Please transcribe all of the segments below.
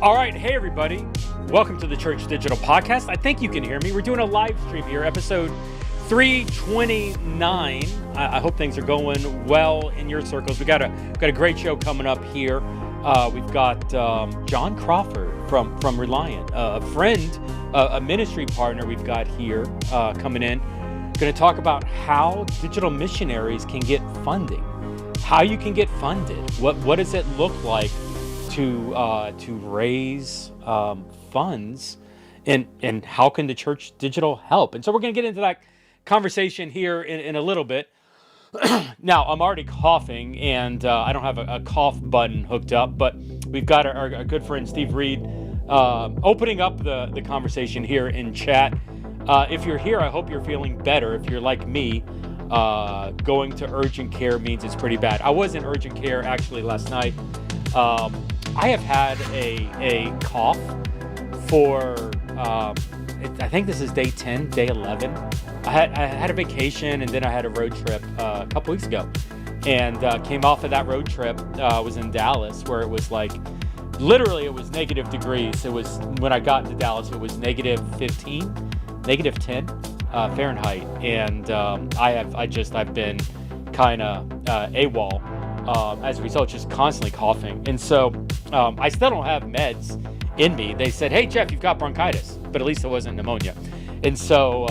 All right, hey everybody. Welcome to the Church Digital Podcast. I think you can hear me. We're doing a live stream here, episode 329. I hope things are going well in your circles. We've got a great show coming up here. We've got Jon Crawford from Reliant, a friend, a ministry partner we've got here coming in. Going to talk about how digital missionaries can get funding, how you can get funded, what does it look like to raise funds, and how can the Church Digital help? And so we're going to get into that conversation here in a little bit. Now, I'm already coughing, and I don't have a cough button hooked up, but we've got our good friend Steve Reed opening up the conversation here in chat. If you're here, I hope you're feeling better. If you're like me, going to urgent care means it's pretty bad. I was in urgent care actually last night. I have had a cough for, I think this is day 10, day 11. I had a vacation, and then I had a road trip a couple weeks ago, and came off of that road trip. Was in Dallas, where it was like, literally it was negative degrees. It was, when I got into Dallas, it was negative 15, negative 10 Fahrenheit. And I've been kind of AWOL as a result, just constantly coughing. And so I still don't have meds in me. They said, hey, Jeff, you've got bronchitis, but at least it wasn't pneumonia. And so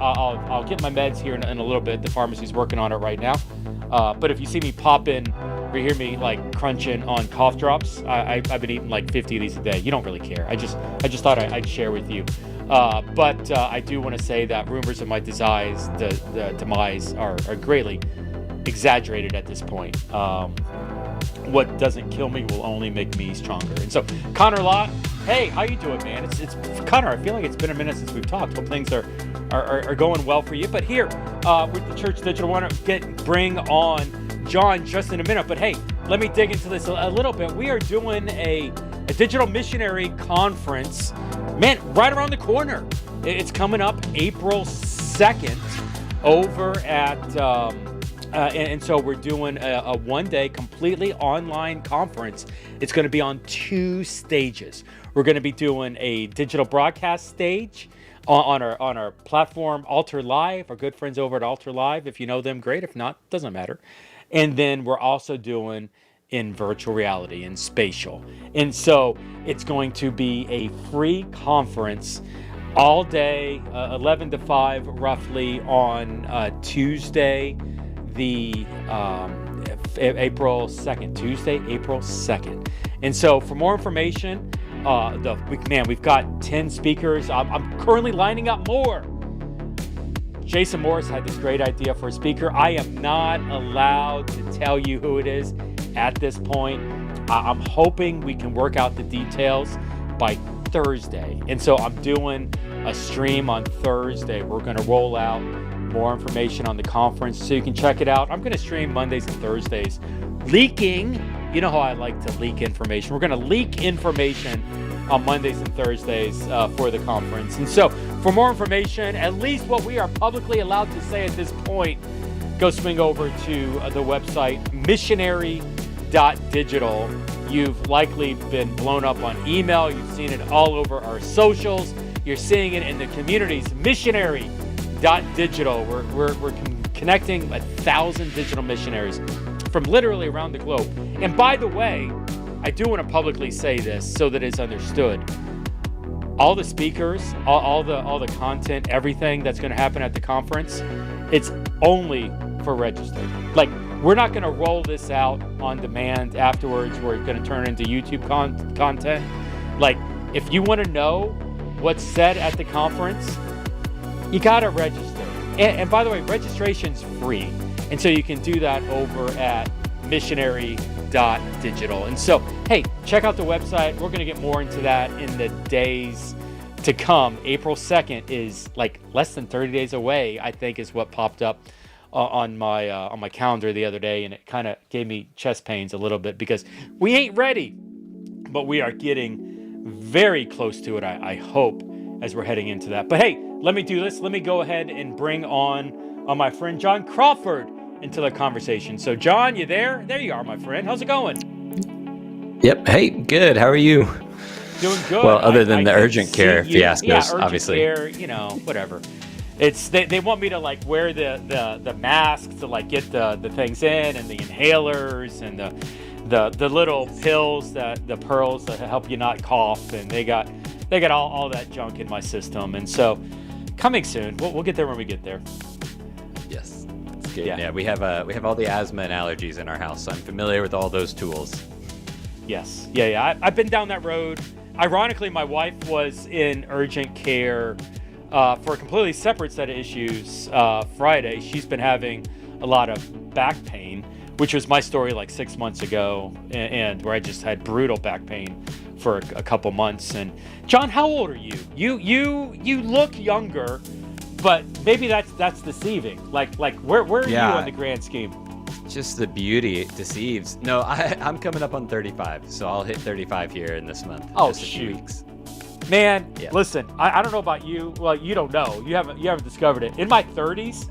I'll get my meds here in a little bit. The pharmacy's working on it right now. But if you see me pop in or hear me like crunching on cough drops, I've been eating like 50 of these a day. You don't really care. I just thought I'd share with you. But I do want to say that rumors of my demise are greatly exaggerated at this point. What doesn't kill me will only make me stronger. And so, Connor Lott, hey, how you doing, man? It's Connor. I feel like it's been a minute since we've talked. Hope things are going well for you. But here with the Church Digital, I want to bring on Jon just in a minute. But hey, let me dig into this a little bit. We are doing a digital missionary conference, man, right around the corner. It's coming up April 2nd over at. And so we're doing a one-day completely online conference. It's going to be on 2 stages. We're going to be doing a digital broadcast stage on our platform, Altar Live, our good friends over at Altar Live. If you know them, great. If not, doesn't matter. And then we're also doing in virtual reality and spatial. And so it's going to be a free conference all day, 11 to 5 roughly on Tuesday, the April 2nd, Tuesday, April 2nd. And so for more information, we've got 10 speakers. I'm currently lining up more. Jason Morris had this great idea for a speaker. I am not allowed to tell you who it is at this point. I'm hoping we can work out the details by Thursday. And so I'm doing a stream on Thursday. We're going to roll out more information on the conference so you can check it out. I'm going to stream Mondays and Thursdays, leaking. You know how I like to leak information. We're going to leak information on Mondays and Thursdays for the conference. And so for more information, at least what we are publicly allowed to say at this point, go swing over to the website missionary.digital. You've likely been blown up on email. You've seen it all over our socials. You're seeing it in the communities. Missionary.digital. We're connecting 1,000 digital missionaries from literally around the globe. And by the way, I do want to publicly say this so that it's understood. All the speakers, all the content, everything that's going to happen at the conference, it's only for registered. Like, we're not going to roll this out on demand afterwards. We're going to turn it into YouTube content. Like, if you want to know what's said at the conference, you got to register. And by the way, registration's free. And so you can do that over at missionary.digital. And so, hey, check out the website. We're going to get more into that in the days to come. April 2nd is like less than 30 days away, I think, is what popped up on my calendar the other day. And it kind of gave me chest pains a little bit because we ain't ready, but we are getting very close to it, I hope, as we're heading into that. But hey, let me do this. Let me go ahead and bring on my friend Jon Crawford into the conversation. So Jon, you there? There you are, my friend. How's it going? Yep. Hey, good. How are you? Doing good. Well, other than I the can urgent see care you. Yeah, fiascos, urgent obviously. care, whatever. It's they want me to like wear the mask to like get the things in, and the inhalers and the little pills, the pearls that help you not cough, and they got all that junk in my system. And so coming soon. We'll get there when we get there. Yes, it's good. Yeah. Yeah, we have all the asthma and allergies in our house, so I'm familiar with all those tools. Yes. Yeah. I've been down that road. Ironically, my wife was in urgent care for a completely separate set of issues Friday. She's been having a lot of back pain, which was my story like 6 months ago, and where I just had brutal back pain for a couple months. And Jon, how old are you? You look younger, but maybe that's deceiving. Like where are you on the grand scheme? Just the beauty, it deceives. No, I'm coming up on 35, so I'll hit 35 here in this month. Oh, just a few weeks. Man, Yeah. Listen, I don't know about you. Well, you don't know. You haven't discovered it. In my 30s,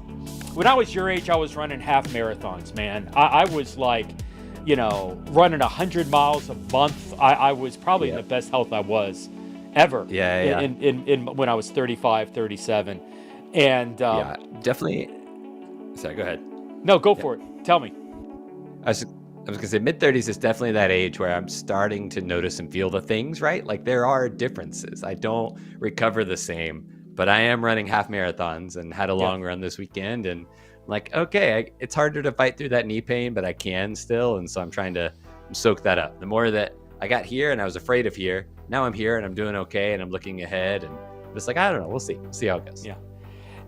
when I was your age, I was running half marathons, man. I was like, running 100 miles a month. I was probably in the best health I was ever. Yeah. In when I was 35, 37. And Yeah, definitely. Sorry, go ahead. no, go for it. Tell me. I was gonna say mid-30s is definitely that age where I'm starting to notice and feel the things, right? Like there are differences. I don't recover the same, but I am running half marathons and had a long run this weekend. And I'm like, okay, it's harder to fight through that knee pain, but I can still. And so I'm trying to soak that up. The more that I got here and I was afraid of here, now I'm here and I'm doing okay and I'm looking ahead. And it's like, I don't know, we'll see how it goes. Yeah.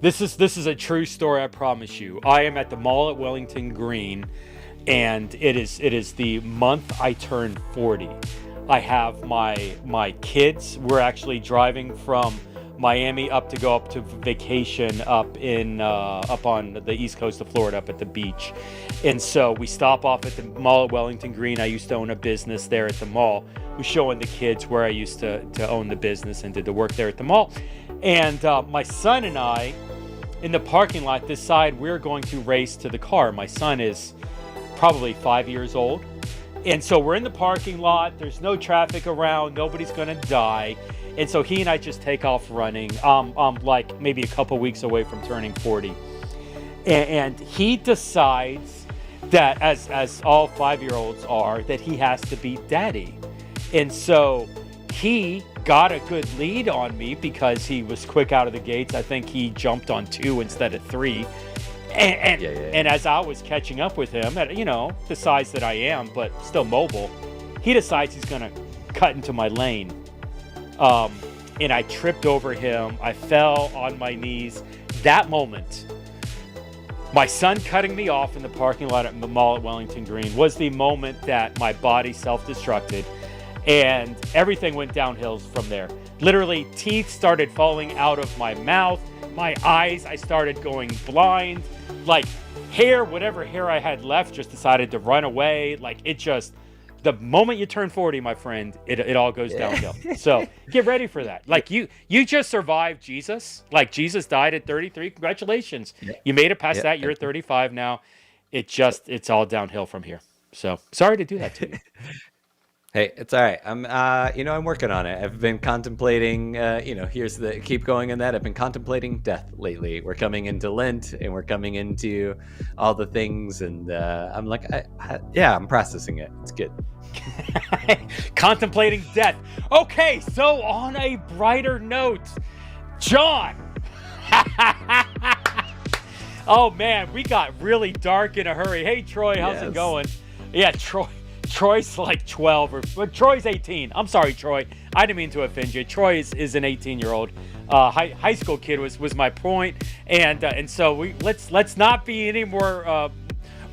This is a true story, I promise you. I am at the mall at Wellington Green, and it is the month I turned 40. I have my kids. We're actually driving from Miami up to vacation up on the east coast of Florida, up at the beach. And so we stop off at the mall at Wellington Green. I used to own a business there at the mall. We're showing the kids where I used to own the business and did the work there at the mall. And my son and I, in the parking lot, decide we're going to race to the car. My son is probably 5 years old. And so we're in the parking lot. There's no traffic around. Nobody's going to die. And so he and I just take off running. Like maybe a couple weeks away from turning 40. And he decides that, as all 5-year-olds are, that he has to beat daddy. And so he got a good lead on me because he was quick out of the gates. I think he jumped on 2 instead of 3. And as I was catching up with him at, the size that I am, but still mobile, he decides he's going to cut into my lane. And I tripped over him. I fell on my knees. That moment, my son cutting me off in the parking lot at the mall at Wellington Green was the moment that my body self-destructed. And everything went downhill from there. Literally, teeth started falling out of my mouth. My eyes, I started going blind. Like hair, whatever hair I had left, just decided to run away. Like the moment you turn 40, my friend, it all goes downhill. So get ready for that. Like you just survived Jesus. Like Jesus died at 33. Congratulations. You made it past that. You're at 35 now. It's all downhill from here. So sorry to do that to you. Hey, it's all right. I'm working on it. I've been contemplating, keep going in that. I've been contemplating death lately. We're coming into Lent and we're coming into all the things. And I'm like, I'm processing it. It's good. Contemplating death. Okay, so on a brighter note, Jon. Oh man, we got really dark in a hurry. Hey Troy, how's it going? Yeah, Troy's like 12 but Troy's 18. I'm sorry, Troy. I didn't mean to offend you. Troy is an 18-year-old high school kid was my point. And so let's not be any more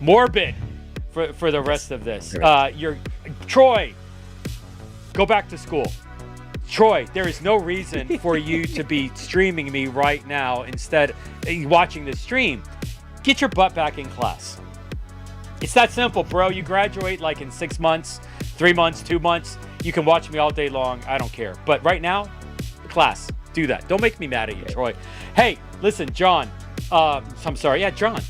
morbid for the rest of this. Troy, go back to school. Troy, there is no reason for you to be streaming me right now instead watching this stream. Get your butt back in class. It's that simple, bro. You graduate like in 6 months, 3 months, 2 months. You can watch me all day long. I don't care. But right now, class, do that. Don't make me mad at you, Troy. Hey, listen, Jon. I'm sorry. Yeah, Jon.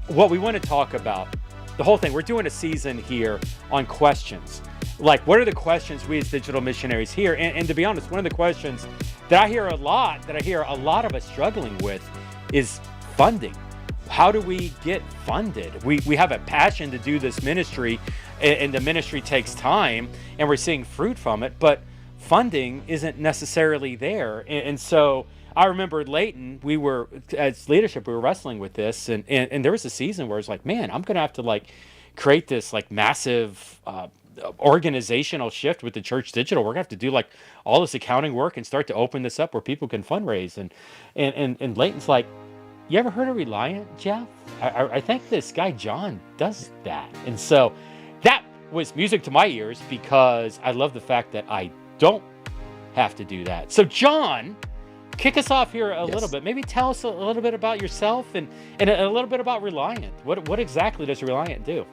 What we want to talk about, the whole thing. We're doing a season here on questions. like, what are the questions we as digital missionaries hear? And to be honest, one of the questions that I hear a lot of us struggling with is funding. How do we get funded? We have a passion to do this ministry, and the ministry takes time, and we're seeing fruit from it, but funding isn't necessarily there. And so I remember Leighton, we were, as leadership, we were wrestling with this, and there was a season where it's like, man, I'm going to have to like create this like massive organizational shift with the church digital. We're gonna have to do like all this accounting work and start to open this up where people can fundraise. And Leighton's like, you ever heard of Reliant, Jeff? I think this guy Jon does that. And so that was music to my ears, because I love the fact that I don't have to do that. So Jon, kick us off here a little bit. Maybe tell us a little bit about yourself and a little bit about Reliant. What exactly does Reliant do?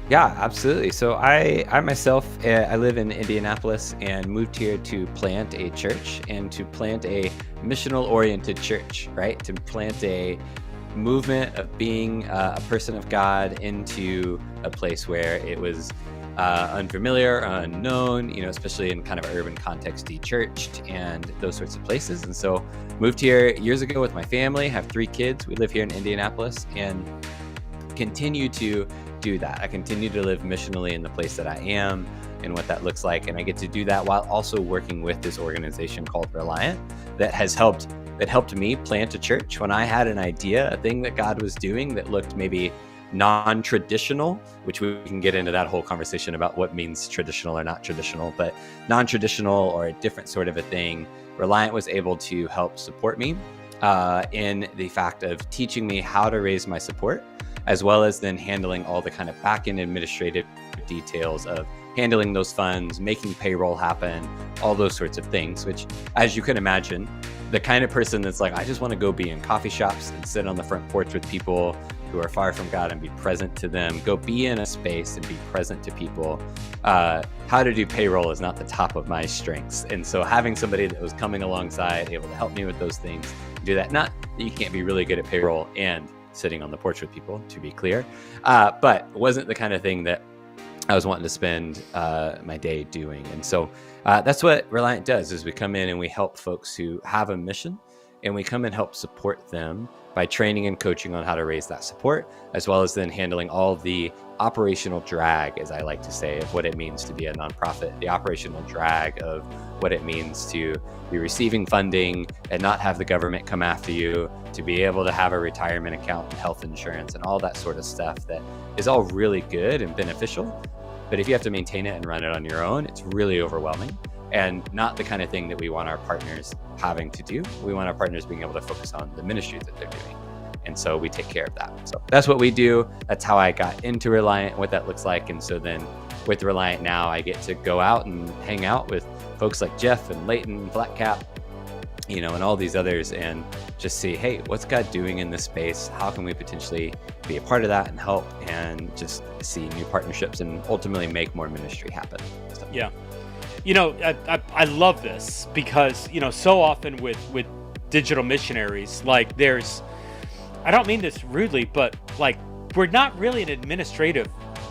Yeah, absolutely. So I myself, I live in Indianapolis and moved here to plant a church and to plant a missional-oriented church, right? To plant a movement of being a person of God into a place where it was unfamiliar, unknown, especially in kind of urban context, de-churched and those sorts of places. And so moved here years ago with my family, have 3 kids. We live here in Indianapolis and continue to do that. I continue to live missionally in the place that I am and what that looks like. And I get to do that while also working with this organization called Reliant that helped me plant a church when I had an idea, a thing that God was doing that looked maybe non-traditional, which we can get into that whole conversation about what means traditional or not traditional, but non-traditional or a different sort of a thing. Reliant was able to help support me in the fact of teaching me how to raise my support, as well as then handling all the kind of back-end administrative details of handling those funds, making payroll happen, all those sorts of things, which, as you can imagine, the kind of person that's like, I just want to go be in coffee shops and sit on the front porch with people who are far from God and be present to them, go be in a space and be present to people. How to do payroll is not the top of my strengths. And so having somebody that was coming alongside, able to help me with those things, do that. Not that you can't be really good at payroll and sitting on the porch with people, to be clear, but it wasn't the kind of thing that I was wanting to spend my day doing. And so that's what Reliant does, is we come in and we help folks who have a mission, and we come and help support them by training and coaching on how to raise that support, as well as then handling all the operational drag, as I like to say, of what it means to be a nonprofit, the operational drag of what it means to be receiving funding and not have the government come after you, to be able to have a retirement account and health insurance and all that sort of stuff that is all really good and beneficial. But if you have to maintain it and run it on your own, it's really overwhelming and not the kind of thing that we want our partners having to do. We want our partners being able to focus on the ministry that they're doing. And so we take care of that. So that's what we do. That's how I got into Reliant, what that looks like. And so then with Reliant now, I get to go out and hang out with folks like Jeff and Leighton and Blackcap, and all these others, and just see, hey, what's God doing in this space? How can we potentially be a part of that and help, and just see new partnerships and ultimately make more ministry happen. So. Yeah. I love this because, so often with digital missionaries, like I don't mean this rudely, but like, we're not really an administrative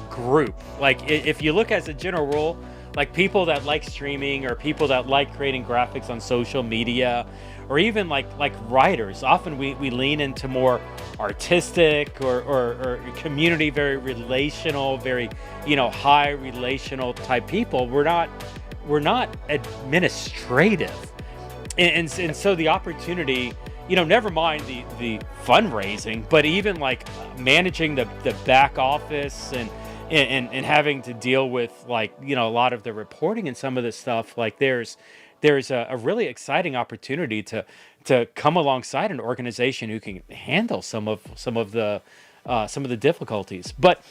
group. Like if you look as a general rule, like people that like streaming or people that like creating graphics on social media, or even like writers, often we lean into more artistic or community, very relational, very, high relational type people. We're not administrative. And so the opportunity, never mind the fundraising, but even like managing the back office and having to deal with like, a lot of the reporting and some of this stuff, like there's a really exciting opportunity to come alongside an organization who can handle some of the difficulties. But,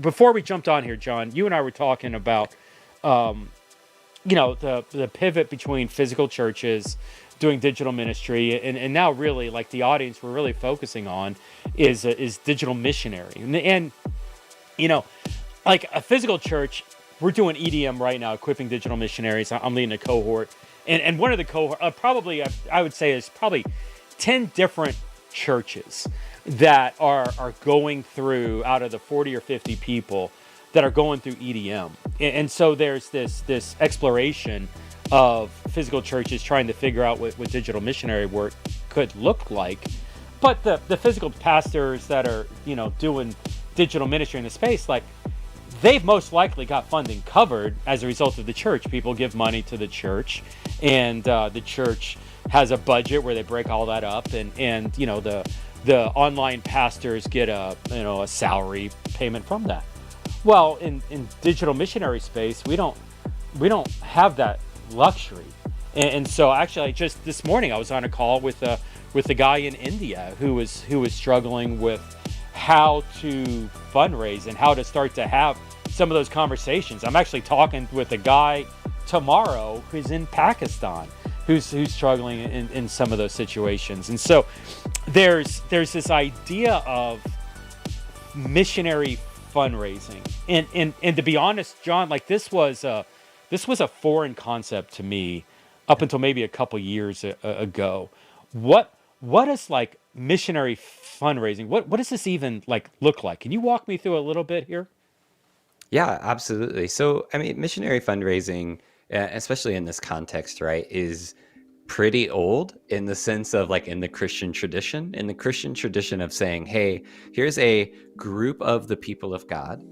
before we jumped on here, Jon, you and I were talking about, the pivot between physical churches doing digital ministry, and now really like the audience we're really focusing on is digital missionary. And like a physical church, we're doing EDM right now, equipping digital missionaries. I'm leading a cohort, and one of the cohort, I would say is probably 10 different churches that are going through, out of the 40 or 50 people, that are going through EDM. And so there's this exploration of physical churches trying to figure out what digital missionary work could look like. But the physical pastors that are, doing digital ministry in the space, like, they've most likely got funding covered as a result of the church. People give money to the church, and the church has a budget where they break all that up, and the online pastors get a salary payment from that. Well, in digital missionary space, we don't have that luxury, and so actually, just this morning I was on a call with a guy in India who was struggling with how to fundraise and how to start to have some of those conversations. I'm actually talking with a guy tomorrow who's in Pakistan, who's struggling in some of those situations. And so there's this idea of missionary fundraising, and to be honest, John, like, this was a foreign concept to me up until maybe a couple years ago. What is, like, missionary fundraising? What does this even, like, look like? Can you walk me through a little bit here? Yeah, absolutely. So, I mean, missionary fundraising, especially in this context, right, is pretty old in the sense of, like, in the Christian tradition of saying, hey, here's a group of the people of God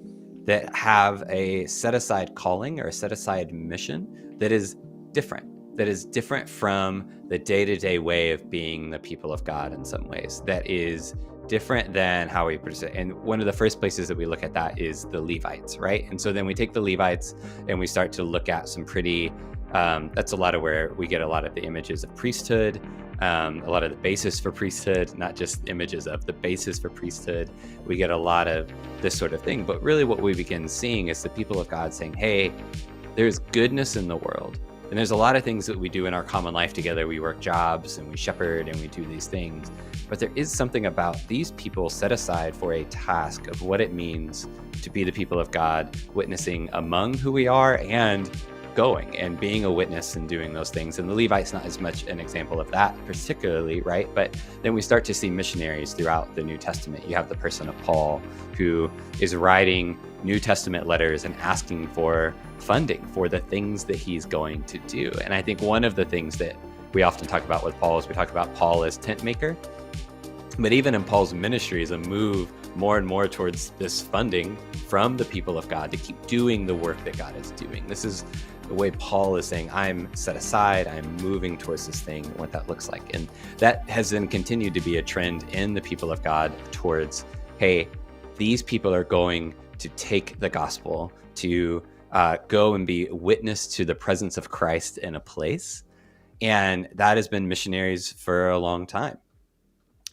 that have a set aside calling or a set aside mission that is different from the day-to-day way of being the people of God in some ways, that is different than how we present. And one of the first places that we look at that is the Levites, right? And so then we take the Levites and we start to look at some pretty, that's a lot of where we get a lot of the images of priesthood, a lot of the basis for priesthood, not just images of the basis for priesthood. We get a lot of this sort of thing. But really what we begin seeing is the people of God saying, hey, there's goodness in the world. And there's a lot of things that we do in our common life together. We work jobs and we shepherd and we do these things. But there is something about these people set aside for a task of what it means to be the people of God, witnessing among who we are and going and being a witness and doing those things. And the Levite's not as much an example of that particularly, right? But then we start to see missionaries throughout the New Testament. You have the person of Paul, who is writing New Testament letters and asking for funding for the things that he's going to do. And I think one of the things that we often talk about with Paul is we talk about Paul as tent maker. But even in Paul's ministry is a move more and more towards this funding from the people of God to keep doing the work that God is doing. This is the way Paul is saying, I'm set aside, I'm moving towards this thing, what that looks like. And that has then continued to be a trend in the people of God towards, hey, these people are going to take the gospel, to go and be witness to the presence of Christ in a place. And that has been missionaries for a long time.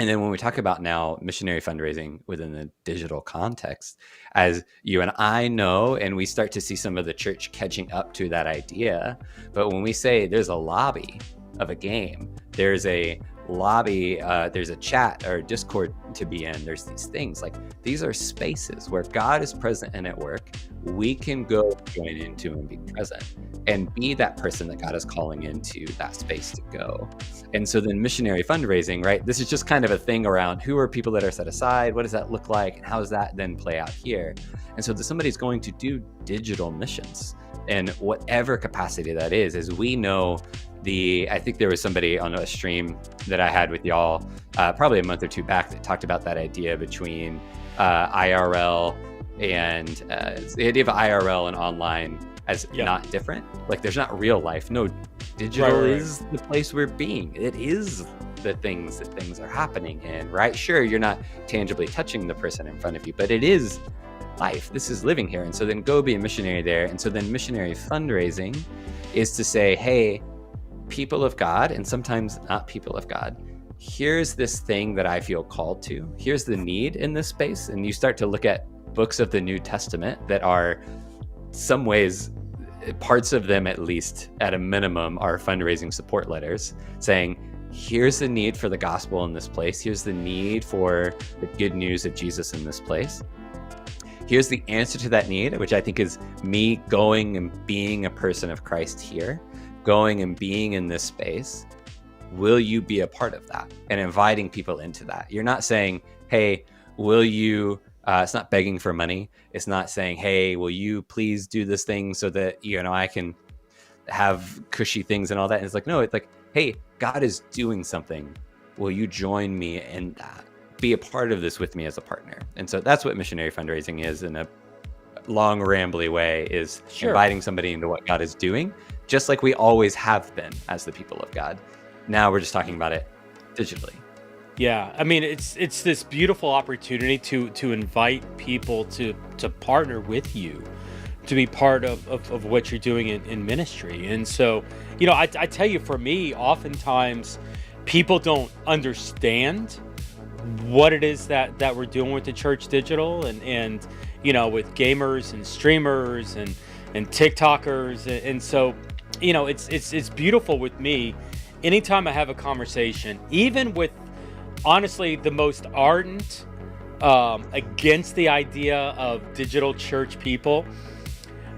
And then when we talk about now missionary fundraising within the digital context, as you and I know, and we start to see some of the church catching up to that idea. But when we say there's a lobby of a game, there's a lobby, there's a chat or Discord to be in, there's these things, like, these are spaces where God is present and at work. We can go join into and be present and be that person that God is calling into that space to go. And so then missionary fundraising, right? This is just kind of a thing around who are people that are set aside, what does that look like, and how does that then play out here? And so somebody's going to do digital missions in whatever capacity that is. As we know, I think there was somebody on a stream that I had with y'all probably a month or two back that talked about that idea between IRL and the idea of IRL and online as not different. Like, there's not real life. No, digital is the place we're being. It is the things that things are happening in, right? Sure, you're not tangibly touching the person in front of you, but it is life. This is living here. And so then go be a missionary there. And so then missionary fundraising is to say, hey, people of God, and sometimes not people of God, here's this thing that I feel called to. Here's the need in this space. And you start to look at books of the New Testament that are, some ways, parts of them at least, at a minimum, are fundraising support letters saying, here's the need for the gospel in this place. Here's the need for the good news of Jesus in this place. Here's the answer to that need, which I think is me going and being a person of Christ here, going and being in this space. Will you be a part of that? And inviting people into that. You're not saying, hey, will you It's not begging for money. It's not saying, hey, will you please do this thing so that, I can have cushy things and all that. And it's like, no, it's like, hey, God is doing something. Will you join me in that? Be a part of this with me as a partner. And so that's what missionary fundraising is in a long, rambly way, is inviting somebody into what God is doing, just like we always have been as the people of God. Now we're just talking about it digitally. Yeah, I mean, it's this beautiful opportunity to invite people to partner with you, to be part of what you're doing in ministry. And so, I tell you, for me, oftentimes people don't understand what it is that we're doing with the Church Digital, and with gamers and streamers and TikTokers, and so it's beautiful with me. Anytime I have a conversation, even with honestly the most ardent against the idea of digital church people,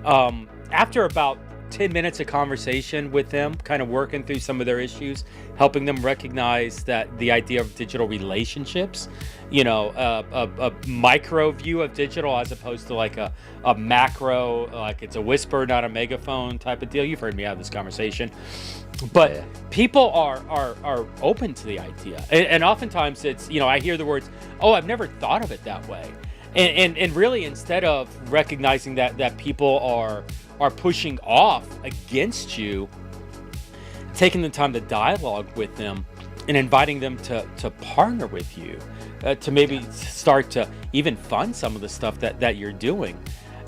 after about 10 minutes of conversation with them, kind of working through some of their issues, helping them recognize that the idea of digital relationships, a micro view of digital as opposed to like a macro, like it's a whisper, not a megaphone type of deal. You've heard me have this conversation. But people are open to the idea. And oftentimes it's, I hear the words, oh, I've never thought of it that way. And really, instead of recognizing that people are pushing off against you, taking the time to dialogue with them and inviting them to partner with you, to maybe start to even fund some of the stuff that you're doing.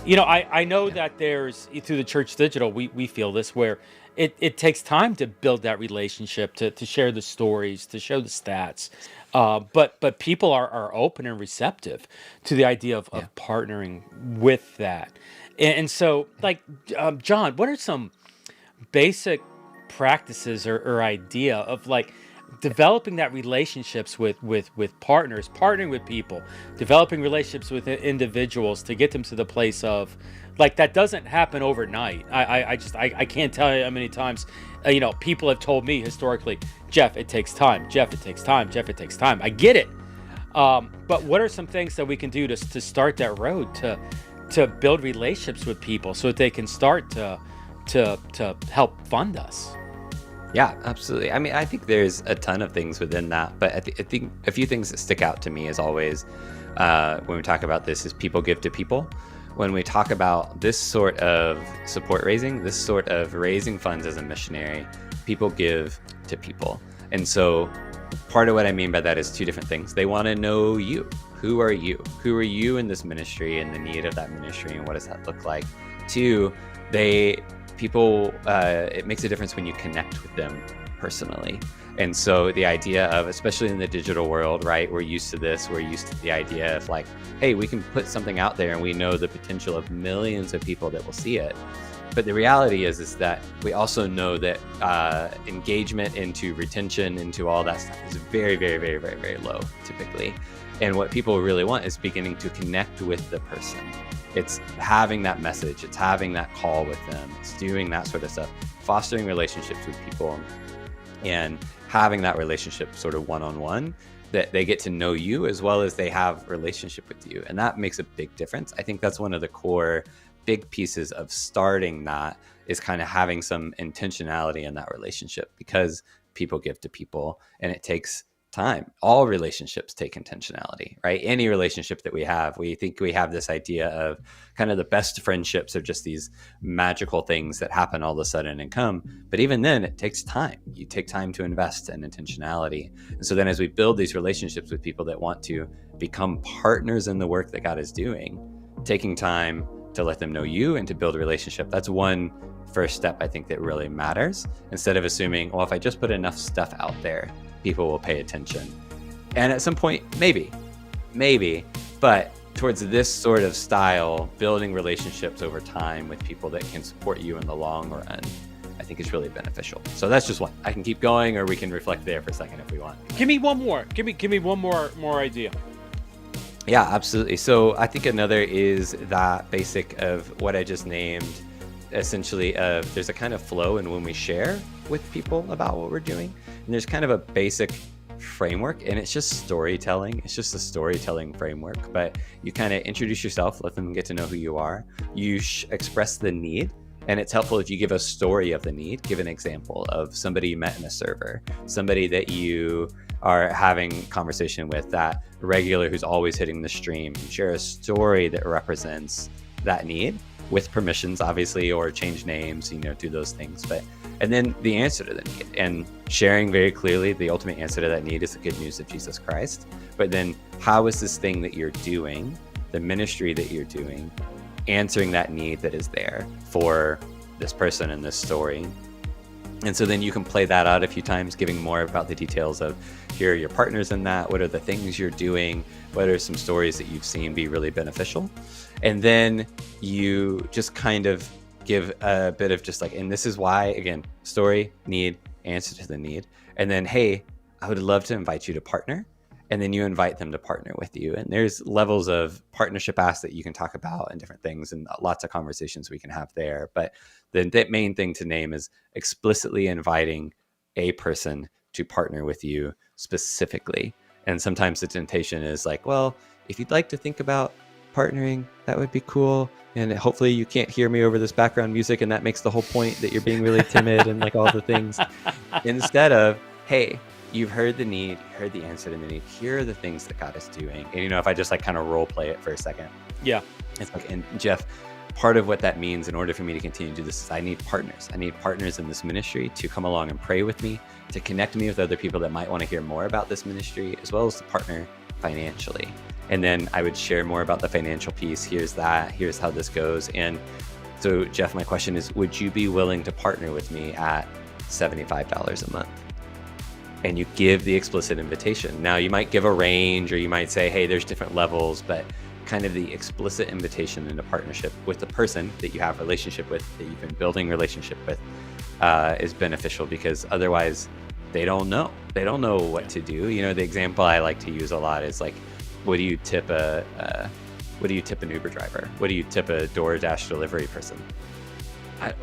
I know that there's, through the Church Digital, we feel this, where it takes time to build that relationship, to share the stories, to show the stats. But people are open and receptive to the idea of partnering with that. And so, like, Jon, what are some basic practices or idea of like developing that relationships with partners, partnering with people, developing relationships with individuals to get them to the place of, like, that doesn't happen overnight. I can't tell you how many times, people have told me historically, Jeff, it takes time. Jeff, it takes time. Jeff, it takes time. I get it. But what are some things that we can do to start that road to build relationships with people so that they can start to help fund us? Yeah, absolutely. I mean, I think there's a ton of things within that, but I think a few things that stick out to me as always when we talk about this is people give to people. When we talk about this sort of support raising, this sort of raising funds as a missionary, people give to people. And so part of what I mean by that is two different things. They want to know you. Who are you? Who are you in this ministry and the need of that ministry, and what does that look like? Two, it makes a difference when you connect with them personally. And so the idea of, especially in the digital world, right, we're used to this. We're used to the idea of like, hey, we can put something out there and we know the potential of millions of people that will see it. But the reality is that we also know that engagement into retention, into all that stuff is very, very, very, very, very low typically. And what people really want is beginning to connect with the person. It's having that message. It's having that call with them. It's doing that sort of stuff, fostering relationships with people, and having that relationship sort of one-on-one, that they get to know you as well as they have a relationship with you. And that makes a big difference. I think that's one of the core big pieces of starting that, is kind of having some intentionality in that relationship, because people give to people and it takes time. All relationships take intentionality, right? Any relationship that we think we have this idea of kind of the best friendships are just these magical things that happen all of a sudden and come. But even then, it takes time. You take time to invest in intentionality. And so then as we build these relationships with people that want to become partners in the work that God is doing, taking time to let them know you and to build a relationship, that's one first step I think that really matters. Instead of assuming, well, if I just put enough stuff out there, people will pay attention. And at some point, maybe, but towards this sort of style, building relationships over time with people that can support you in the long run, I think is really beneficial. So that's just one. I can keep going, or we can reflect there for a second if we want. Give me one more. Give me one more idea. Yeah, absolutely. So I think another is that basic of what I just named, essentially there's a kind of flow in when we share with people about what we're doing. And there's kind of a basic framework, and it's just storytelling. It's just a storytelling framework, but you kind of introduce yourself, let them get to know who you are. You express the need, and it's helpful if you give a story of the need. Give an example of somebody you met in a server, somebody that you are having conversation with, that regular who's always hitting the stream. Share a story that represents that need, with permissions, obviously, or change names, do those things. And then the answer to the need, and sharing very clearly the ultimate answer to that need is the good news of Jesus Christ. But then how is this thing that you're doing, the ministry that you're doing, answering that need that is there for this person in this story? And so then you can play that out a few times, giving more about the details of, here are your partners in that, what are the things you're doing, what are some stories that you've seen be really beneficial. And then you just kind of give a bit of just like, and this is why, again, story, need, answer to the need. And then, hey, I would love to invite you to partner. And then you invite them to partner with you. And there's levels of partnership asks that you can talk about and different things, and lots of conversations we can have there. But the main thing to name is explicitly inviting a person to partner with you specifically. And sometimes the temptation is like, well, if you'd like to think about partnering, that would be cool. And hopefully you can't hear me over this background music, and that makes the whole point that you're being really timid and like all the things. Instead of, hey, you've heard the need, you heard the answer to the need, here are the things that God is doing. And if I just like kind of role play it for a second. Yeah. It's like, and Jeff, part of what that means in order for me to continue to do this is I need partners. I need partners in this ministry to come along and pray with me, to connect me with other people that might want to hear more about this ministry, as well as to partner financially. And then I would share more about the financial piece. Here's how this goes. And so, Jeff, my question is, would you be willing to partner with me at $75 a month? And you give the explicit invitation. Now, you might give a range, or you might say, hey, there's different levels, but kind of the explicit invitation into partnership with the person that you have a relationship with, that you've been building relationship with, is beneficial, because otherwise they don't know. They don't know what to do. The example I like to use a lot is like, what do you tip an Uber driver? What do you tip a DoorDash delivery person?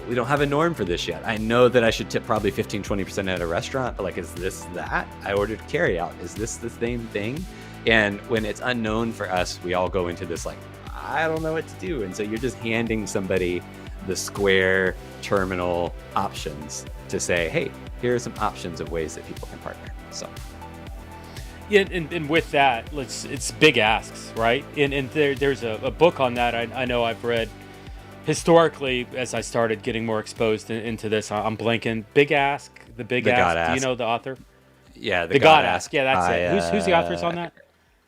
We don't have a norm for this yet. I know that I should tip probably 15-20% at a restaurant, but like, is this that? I ordered carry out. Is this the same thing? And when it's unknown for us, we all go into this like, I don't know what to do. And so you're just handing somebody the Square terminal options to say, hey, here are some options of ways that people can partner. So. Yeah, and with that, it's big asks, right? And there's a book on that I know I've read historically as I started getting more exposed into this. I'm blanking. Big Ask, the Big Ask. God Ask. Do you know the author? Yeah, the God Ask. Yeah, that's it. Who's the authors on that?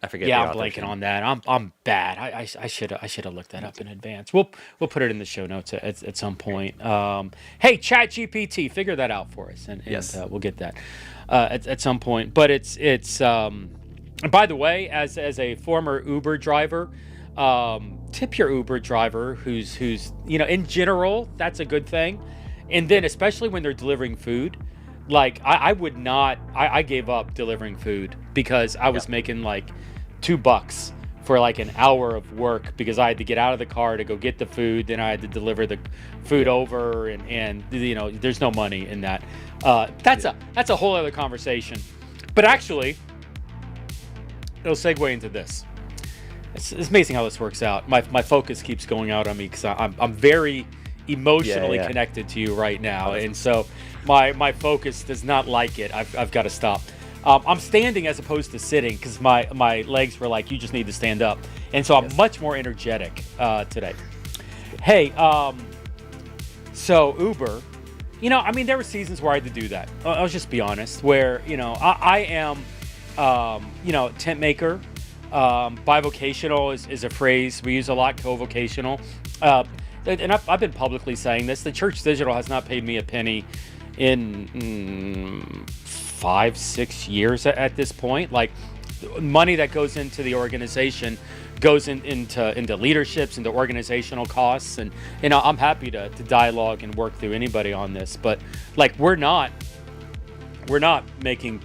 I forget. Yeah, I'm blanking on that. I'm bad. I should have looked that up in advance. We'll put it in the show notes at some point. Hey, ChatGPT, figure that out for us, and yes, we'll get that at some point. But it's by the way, as a former Uber driver, tip your Uber driver who's in general, that's a good thing, and then especially when they're delivering food. Like I would not. I gave up delivering food because I was making like $2 for like an hour of work, because I had to get out of the car to go get the food, then I had to deliver the food over, and there's no money in that. That's a whole other conversation. But actually, it'll segue into this. It's amazing how this works out. My focus keeps going out on me because I'm very emotionally connected to you right now, and so my focus does not like it. I've got to stop. I'm standing as opposed to sitting because my legs were like, you just need to stand up, and so I'm much more energetic today. Hey, so Uber, there were seasons where I had to do that. I'll just be honest, where I am tent maker. Bivocational is a phrase we use a lot. Co-vocational. And I've been publicly saying this. The Church.digital has not paid me a penny in 5-6 years at this point. Like, money that goes into the organization goes into leaderships, into organizational costs, and I'm happy to dialogue and work through anybody on this. But like, we're not making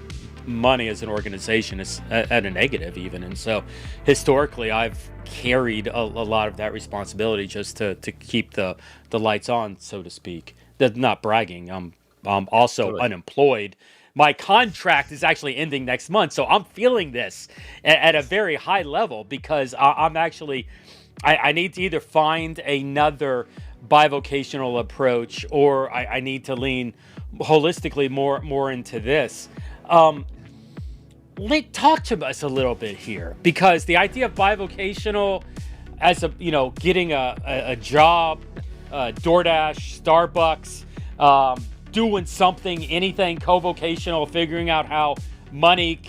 money as an organization is at a negative even, and so historically I've carried a lot of that responsibility just to keep the lights on, so to speak. That's not bragging. I'm also unemployed, my contract is actually ending next month. So I'm feeling this at a very high level, because I'm actually, I need to either find another bivocational approach, or I need to lean holistically more into this. Talk to us a little bit here, because the idea of bivocational as getting a job, DoorDash, Starbucks, doing something, anything co-vocational, figuring out how money,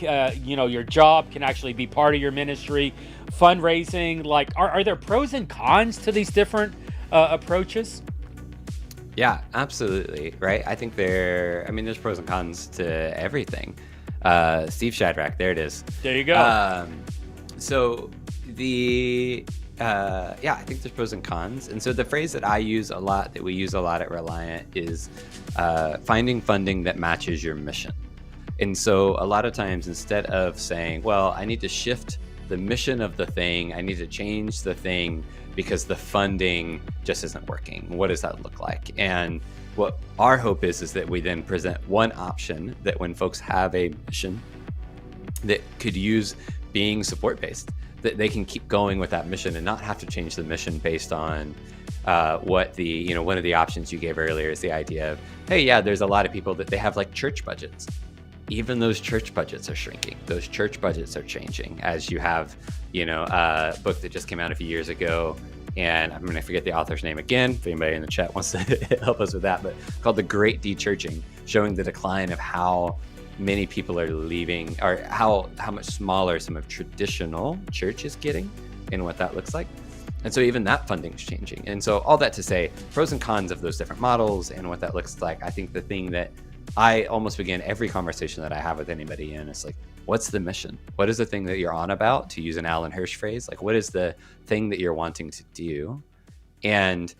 your job can actually be part of your ministry, fundraising. Like, are there pros and cons to these different approaches? Yeah, absolutely. Right. I think there's pros and cons to everything. Steve Shadrach, there it is. There you go. So I think there's pros and cons. And so the phrase that I use a lot, that we use a lot at Reliant, is finding funding that matches your mission. And so a lot of times, instead of saying, well, I need to shift the mission of the thing, I need to change the thing because the funding just isn't working, what does that look like? And what our hope is that we then present one option that when folks have a mission that could use being support-based, that they can keep going with that mission and not have to change the mission based on what one of the options you gave earlier is the idea of, hey, yeah, there's a lot of people that they have like church budgets. Even those church budgets are shrinking. Those church budgets are changing as you have, a book that just came out a few years ago, and I'm going to forget the author's name again, if anybody in the chat wants to help us with that, but called The Great De-Churching, showing the decline of how many people are leaving, or how much smaller some of traditional church is getting and what that looks like. And so even that funding is changing. And so all that to say, pros and cons of those different models and what that looks like. I think the thing that I almost begin every conversation that I have with anybody in is like, what's the mission? What is the thing that you're on about, to use an Alan Hirsch phrase? Like, what is the thing that you're wanting to do? And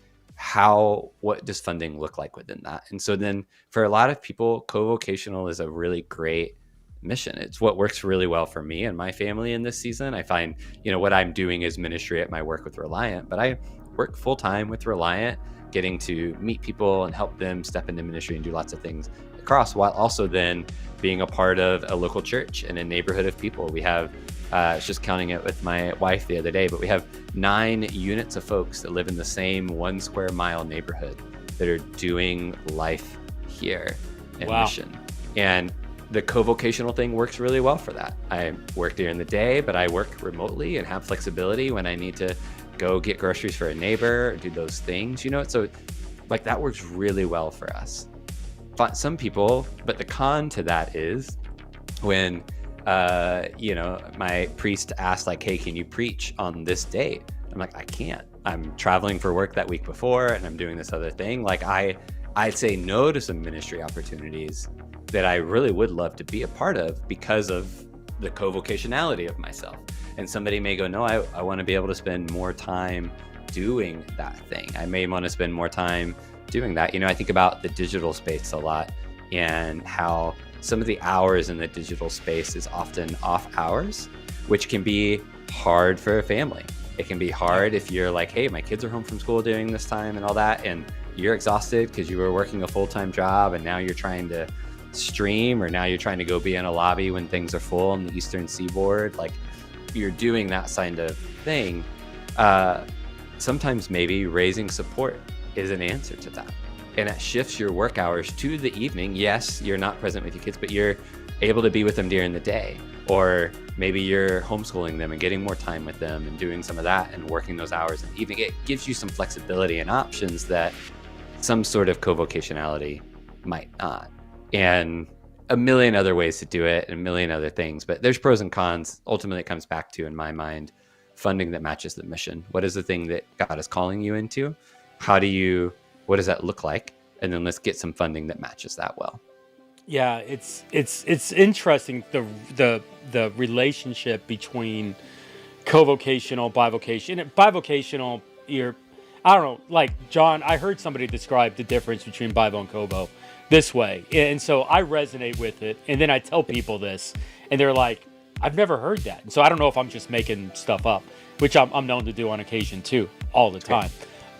what does funding look like within that? And so then for a lot of people, co-vocational is a really great mission. It's what works really well for me and my family in this season. I find, what I'm doing is ministry at my work with Reliant, but I work full time with Reliant, getting to meet people and help them step into ministry and do lots of things across, while also then being a part of a local church and a neighborhood of people. We have, I was just counting it with my wife the other day, but we have 9 units of folks that live in the same 1 square mile neighborhood that are doing life here in mission. And the co-vocational thing works really well for that. I work during the day, but I work remotely and have flexibility when I need to go get groceries for a neighbor, or do those things, so like that works really well for us. But some people, but the con to that is when, my priest asked like, hey, can you preach on this date? I'm like, I can't. I'm traveling for work that week before and I'm doing this other thing. Like I'd say no to some ministry opportunities that I really would love to be a part of because of the co-vocationality of myself. And somebody may go, no, I want to be able to spend more time doing that thing. I may want to spend more time doing that. I think about the digital space a lot and how some of the hours in the digital space is often off hours, which can be hard for a family. It can be hard if you're like, hey, my kids are home from school during this time and all that, and you're exhausted because you were working a full-time job and now you're trying to stream, or now you're trying to go be in a lobby when things are full on the Eastern Seaboard. Like, you're doing that kind of thing. Sometimes maybe raising support is an answer to that. And it shifts your work hours to the evening. Yes, you're not present with your kids, but you're able to be with them during the day. Or maybe you're homeschooling them and getting more time with them and doing some of that and working those hours in the evening. It gives you some flexibility and options that some sort of co-vocationality might not. And a million other ways to do it and a million other things. But there's pros and cons. Ultimately, it comes back to, in my mind, funding that matches the mission. What is the thing that God is calling you into? What does that look like? And then let's get some funding that matches that well. Yeah, it's interesting, the relationship between co-vocational, bivocational. And bivocational, I don't know, like John, I heard somebody describe the difference between bivo and covo this way. And so I resonate with it. And then I tell people this and they're like, I've never heard that. And so I don't know if I'm just making stuff up, which I'm known to do on occasion too, all the time.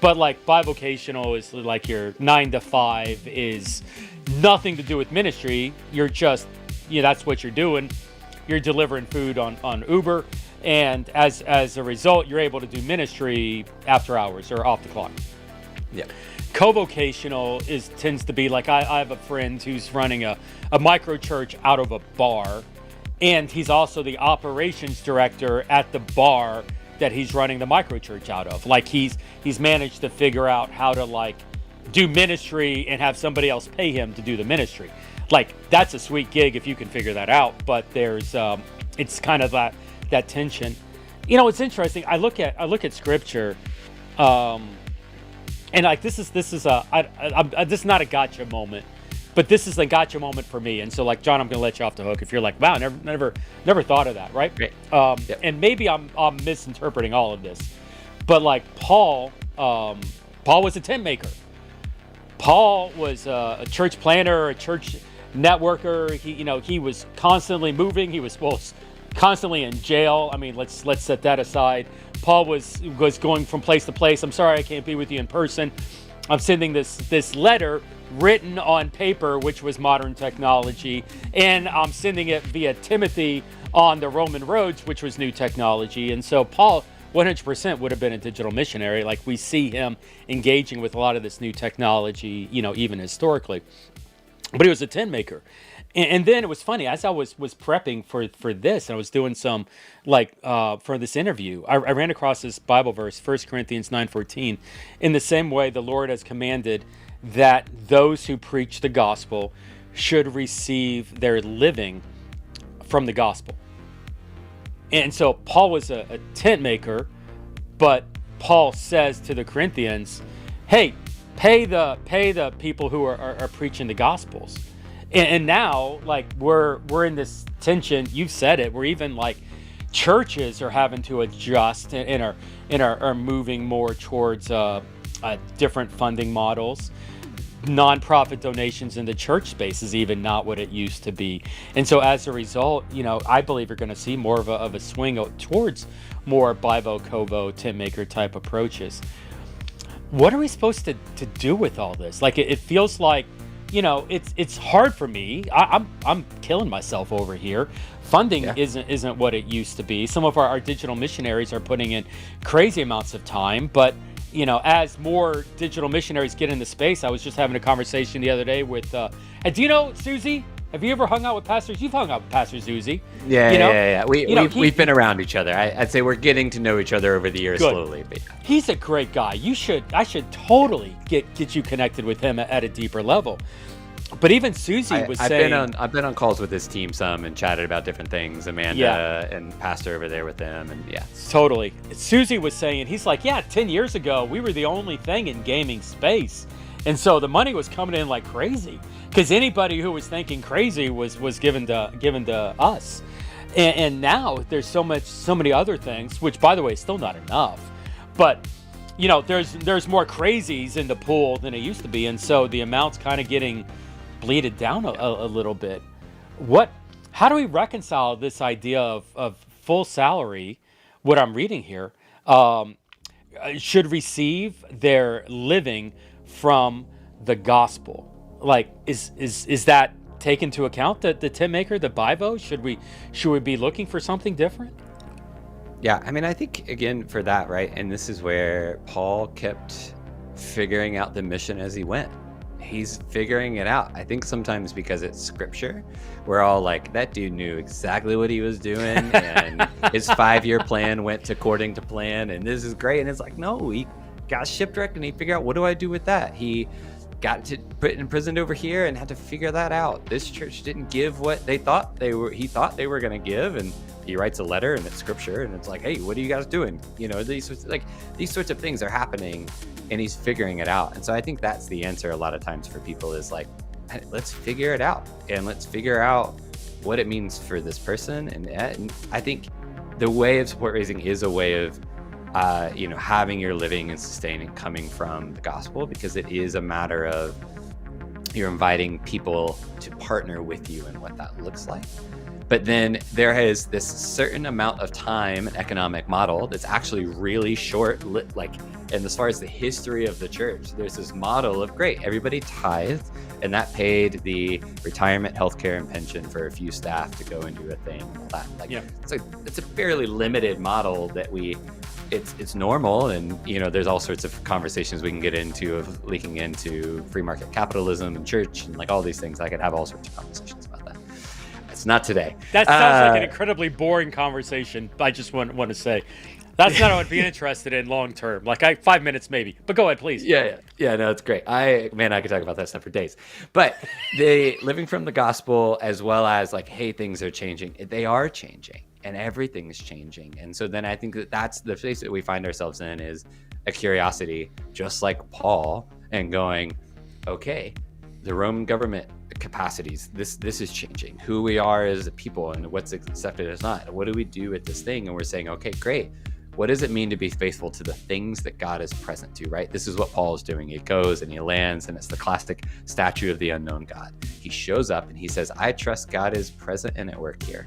But like bivocational is like your 9 to 5 is nothing to do with ministry. You're just, that's what you're doing. You're delivering food on Uber. And as a result, you're able to do ministry after hours or off the clock. Yeah. Co-vocational tends to be like, I have a friend who's running a micro church out of a bar. And he's also the operations director at the bar that he's running the micro church out of. Like he's managed to figure out how to like do ministry and have somebody else pay him to do the ministry. Like that's a sweet gig if you can figure that out. But there's it's kind of that tension. It's interesting. I look at scripture, and like this is not a gotcha moment, but this is a gotcha moment for me. And so like John, I'm gonna let you off the hook if you're like, wow, never thought of that, right? Yep. And maybe I'm misinterpreting all of this, but like Paul was a tent maker. Paul was a church planner, a church networker. He was constantly moving. He was constantly in jail. I mean, let's set that aside. Paul was going from place to place. I'm sorry I can't be with you in person. I'm sending this letter written on paper, which was modern technology, and I'm sending it via Timothy on the Roman roads, which was new technology. And so Paul 100% would have been a digital missionary. Like we see him engaging with a lot of this new technology, even historically. But he was a tent maker. And then it was funny, as I was prepping for this, and I was doing some, for this interview, I ran across this Bible verse, 1 Corinthians 9:14. In the same way, the Lord has commanded that those who preach the gospel should receive their living from the gospel. And so Paul was a tent maker, but Paul says to the Corinthians, hey, pay the people who are preaching the gospels. And now, like, we're in this tension. You've said it. We're even like churches are having to adjust and are moving more towards different funding models. Nonprofit donations in the church space is even not what it used to be. And so as a result, I believe you're going to see more of a swing towards more bivo, covo, tent maker type approaches. What are we supposed to do with all this? Like, it feels like, it's hard for me. I'm killing myself over here. Funding isn't what it used to be. Some of our digital missionaries are putting in crazy amounts of time, but as more digital missionaries get into space, I was just having a conversation the other day with, do you know Susie? Have you ever hung out with pastors? You've hung out with Pastor Susie. Yeah. We've been around each other. I'd say we're getting to know each other over the years slowly. But he's a great guy. I should totally get you connected with him at a deeper level. But even Susie was saying, I've been on calls with his team some and chatted about different things. Amanda and Pastor over there with them, and totally. Susie was saying, he's like, 10 years ago we were the only thing in gaming space, and so the money was coming in like crazy because anybody who was thinking crazy was given to us, and now there's so many other things, which by the way is still not enough, but there's more crazies in the pool than it used to be, and so the amount's kind of getting bleeded down a little bit. How do we reconcile this idea of full salary, what I'm reading here, should receive their living from the gospel? Like, is that taken into account, the tent maker, the bivo? Should we be looking for something different? Yeah, I mean, I think, again, for that, right, and this is where Paul kept figuring out the mission as he went. He's figuring it out. I think sometimes because it's scripture, we're all like, that dude knew exactly what he was doing, and his 5-year plan went according to plan, and this is great. And it's like, no, he got shipwrecked, and he figured out, what do I do with that? He got to put imprisoned over here and had to figure that out. This church didn't give what he thought they were going to give, and he writes a letter, and it's scripture, and it's like, hey, what are you guys doing? These sorts of things are happening, and he's figuring it out. And so I think that's the answer a lot of times for people is like, let's figure it out, and let's figure out what it means for this person. And I think the way of support raising is a way of having your living and sustaining coming from the gospel, because it is a matter of you're inviting people to partner with you in what that looks like. But then there is this certain amount of time and economic model that's actually really short, like And as far as the history of the church, there's this model of great, everybody tithed, and that paid the retirement, healthcare, and pension for a few staff to go and do a thing. That, like, Yeah. it's a fairly limited model that it's normal, and there's all sorts of conversations we can get into of leaking into free market capitalism and church and like all these things. I could have all sorts of conversations about that. It's not today. That sounds like an incredibly boring conversation. I just want to say that's not what I'd be interested in long term. Like 5 minutes maybe, but go ahead, please. Yeah. No, it's great. I could talk about that stuff for days. But the living from the gospel, as well as like, hey, things are changing. They are changing, and everything's changing. And so then I think that's the place that we find ourselves in, is a curiosity, just like Paul, and going, okay, the Roman government capacities, this is changing. Who we are as a people and what's accepted as not. What do we do with this thing? And we're saying, okay, great. What does it mean to be faithful to the things that God is present to, right? This is what Paul is doing. He goes and he lands, and it's the classic statue of the unknown God. He shows up and he says, I trust God is present and at work here.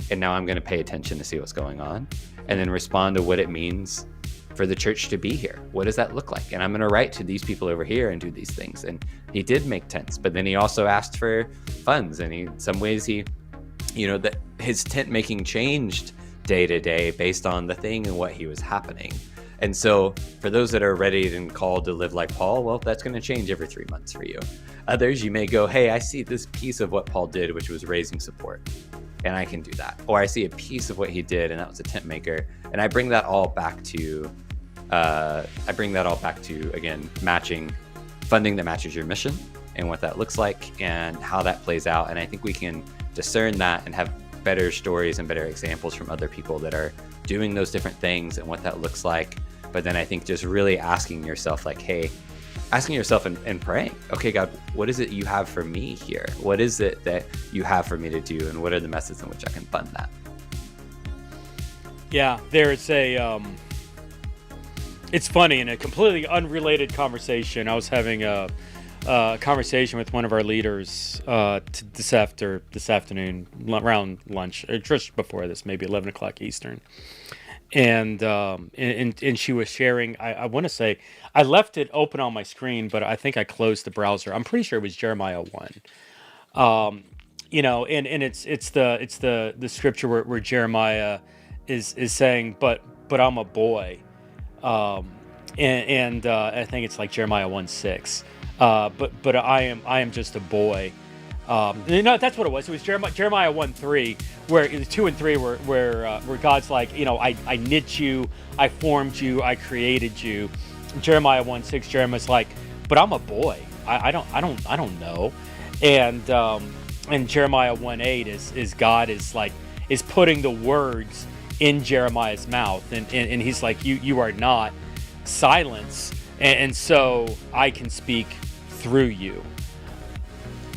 And now I'm going to pay attention to see what's going on, and then respond to what it means for the church to be here. What does that look like? And I'm going to write to these people over here and do these things. And he did make tents, but then he also asked for funds. And in some ways that his tent making changed day to day based on the thing and what he was happening. And so for those that are ready and called to live like Paul, well, that's going to change every 3 months for you. Others, you may go, hey, I see this piece of what Paul did, which was raising support, and I can do that. Or I see a piece of what he did, and that was a tent maker. And I bring that all back to, again, matching funding that matches your mission and what that looks like and how that plays out. And I think we can discern that and have better stories and better examples from other people that are doing those different things and what that looks like. But then I think just really asking yourself, like, hey, asking yourself and praying, okay, God, what is it you have for me here? What is it that you have for me to do? And what are the methods in which I can fund that? Yeah, there's it's funny, in a completely unrelated conversation, I was having a conversation with one of our leaders this afternoon around lunch, or just before this, maybe 11 o'clock Eastern. And she was sharing, I want to say, I left it open on my screen, but I think I closed the browser. I'm pretty sure it was Jeremiah 1. And it's the scripture where Jeremiah is saying, but I'm a boy. I think it's like Jeremiah 1:6. But I am just a boy. No, that's what it was. It was Jeremiah 1:3, where 2 and 3 where God's like, I knit you, I formed you, I created you. Jeremiah 1:6, Jeremiah's like, but I'm a boy. I don't know. And Jeremiah 1:8 is God is putting the words in Jeremiah's mouth, and he's like, you are not silence, and so I can speak through you.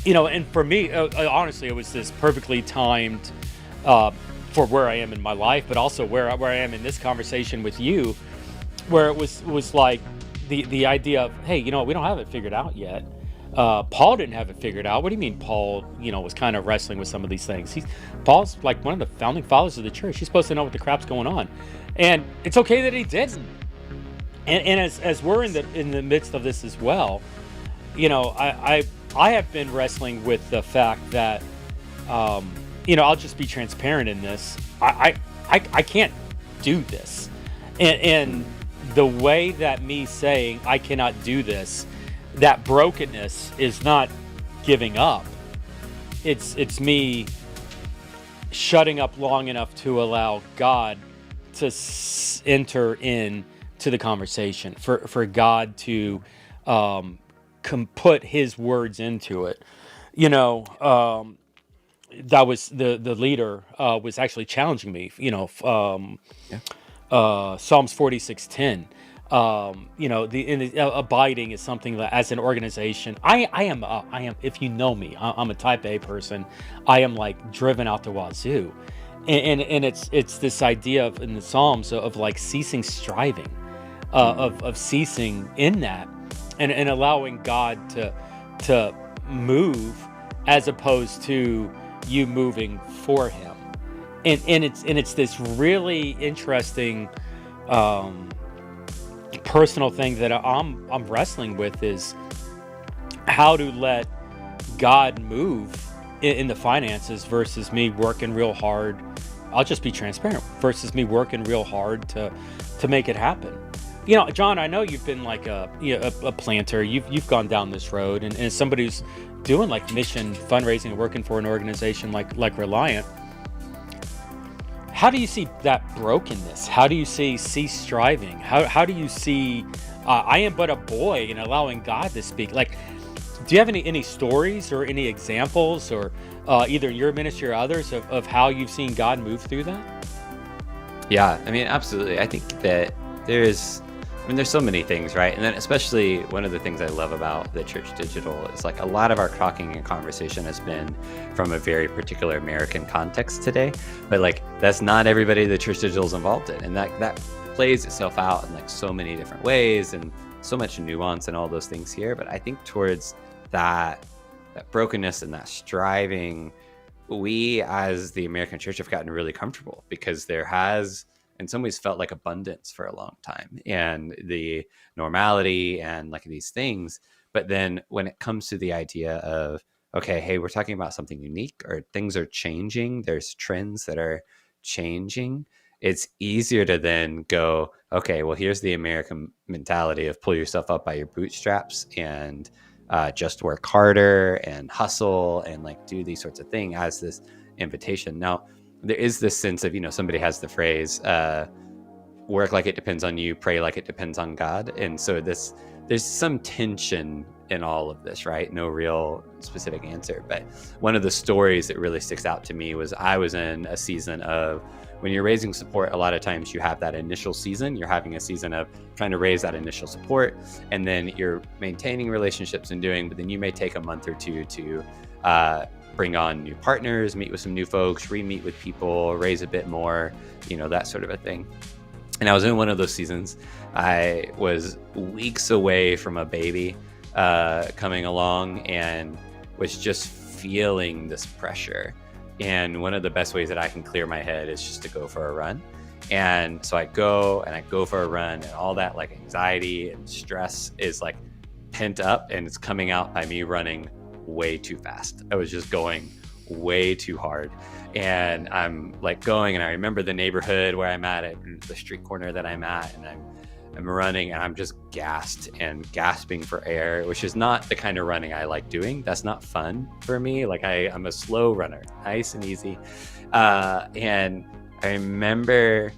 And for me, honestly, it was this perfectly timed for where I am in my life, but also where I am in this conversation with you, where it was like the idea of, hey, we don't have it figured out yet. Paul didn't have it figured out. What do you mean Paul, was kind of wrestling with some of these things? Paul's like one of the founding fathers of the church. He's supposed to know what the crap's going on, and it's okay that he didn't. And as we're in the midst of this as well, I have been wrestling with the fact that, I'll just be transparent in this. I can't do this, and the way that me saying I cannot do this, that brokenness is not giving up. It's me shutting up long enough to allow God to enter in to the conversation, for God to put his words into it. That was the leader was actually challenging me, Psalms 46:10. Abiding is something that, as an organization, I am, if you know me, I'm a type A person. I am like driven out the wazoo. And it's this idea of, in the Psalms, of like ceasing striving, of ceasing in that, and allowing God to move, as opposed to you moving for him. And it's this really interesting personal thing that I'm wrestling with is how to let God move in the finances versus me working real hard. I'll just be transparent, versus me working real hard to make it happen. John, I know you've been like a planter. You've gone down this road, and as somebody who's doing like mission fundraising and working for an organization like Reliant, how do you see that brokenness? How do you cease striving? How do you see I am but a boy, and allowing God to speak? Like, do you have any stories or any examples, or either in your ministry or others, of how you've seen God move through that? Yeah, I mean, absolutely. I think that there's so many things, right? And then especially one of the things I love about the Church Digital is like a lot of our talking and conversation has been from a very particular American context today, but like that's not everybody the Church Digital is involved in, and that plays itself out in like so many different ways and so much nuance and all those things here. But I think towards that brokenness and that striving, we as the American church have gotten really comfortable, because there has in some ways felt like abundance for a long time, and the normality and like these things. But then when it comes to the idea of, okay, hey, we're talking about something unique, or things are changing, there's trends that are changing, it's easier to then go, okay, well, here's the American mentality of pull yourself up by your bootstraps and just work harder and hustle and like do these sorts of things as this invitation. Now, there is this sense of, somebody has the phrase, work like it depends on you, pray like it depends on God. And so there's some tension in all of this, right? No real specific answer. But one of the stories that really sticks out to me was I was in a season of, when you're raising support, a lot of times you have that initial season. You're having a season of trying to raise that initial support, and then you're maintaining relationships and but then you may take a month or two to bring on new partners, meet with some new folks, re-meet with people, raise a bit more, that sort of a thing. And I was in one of those seasons. I was weeks away from a baby coming along, and was just feeling this pressure. And one of the best ways that I can clear my head is just to go for a run. And so I go for a run, and all that like anxiety and stress is like pent up, and it's coming out by me running way too fast. I was just going way too hard, and I'm like going, and I remember the neighborhood where I'm at, the street corner that I'm at, and I'm running, and I'm just gassed and gasping for air, which is not the kind of running I like doing. That's not fun for me. Like I'm a slow runner, nice and easy. And I remember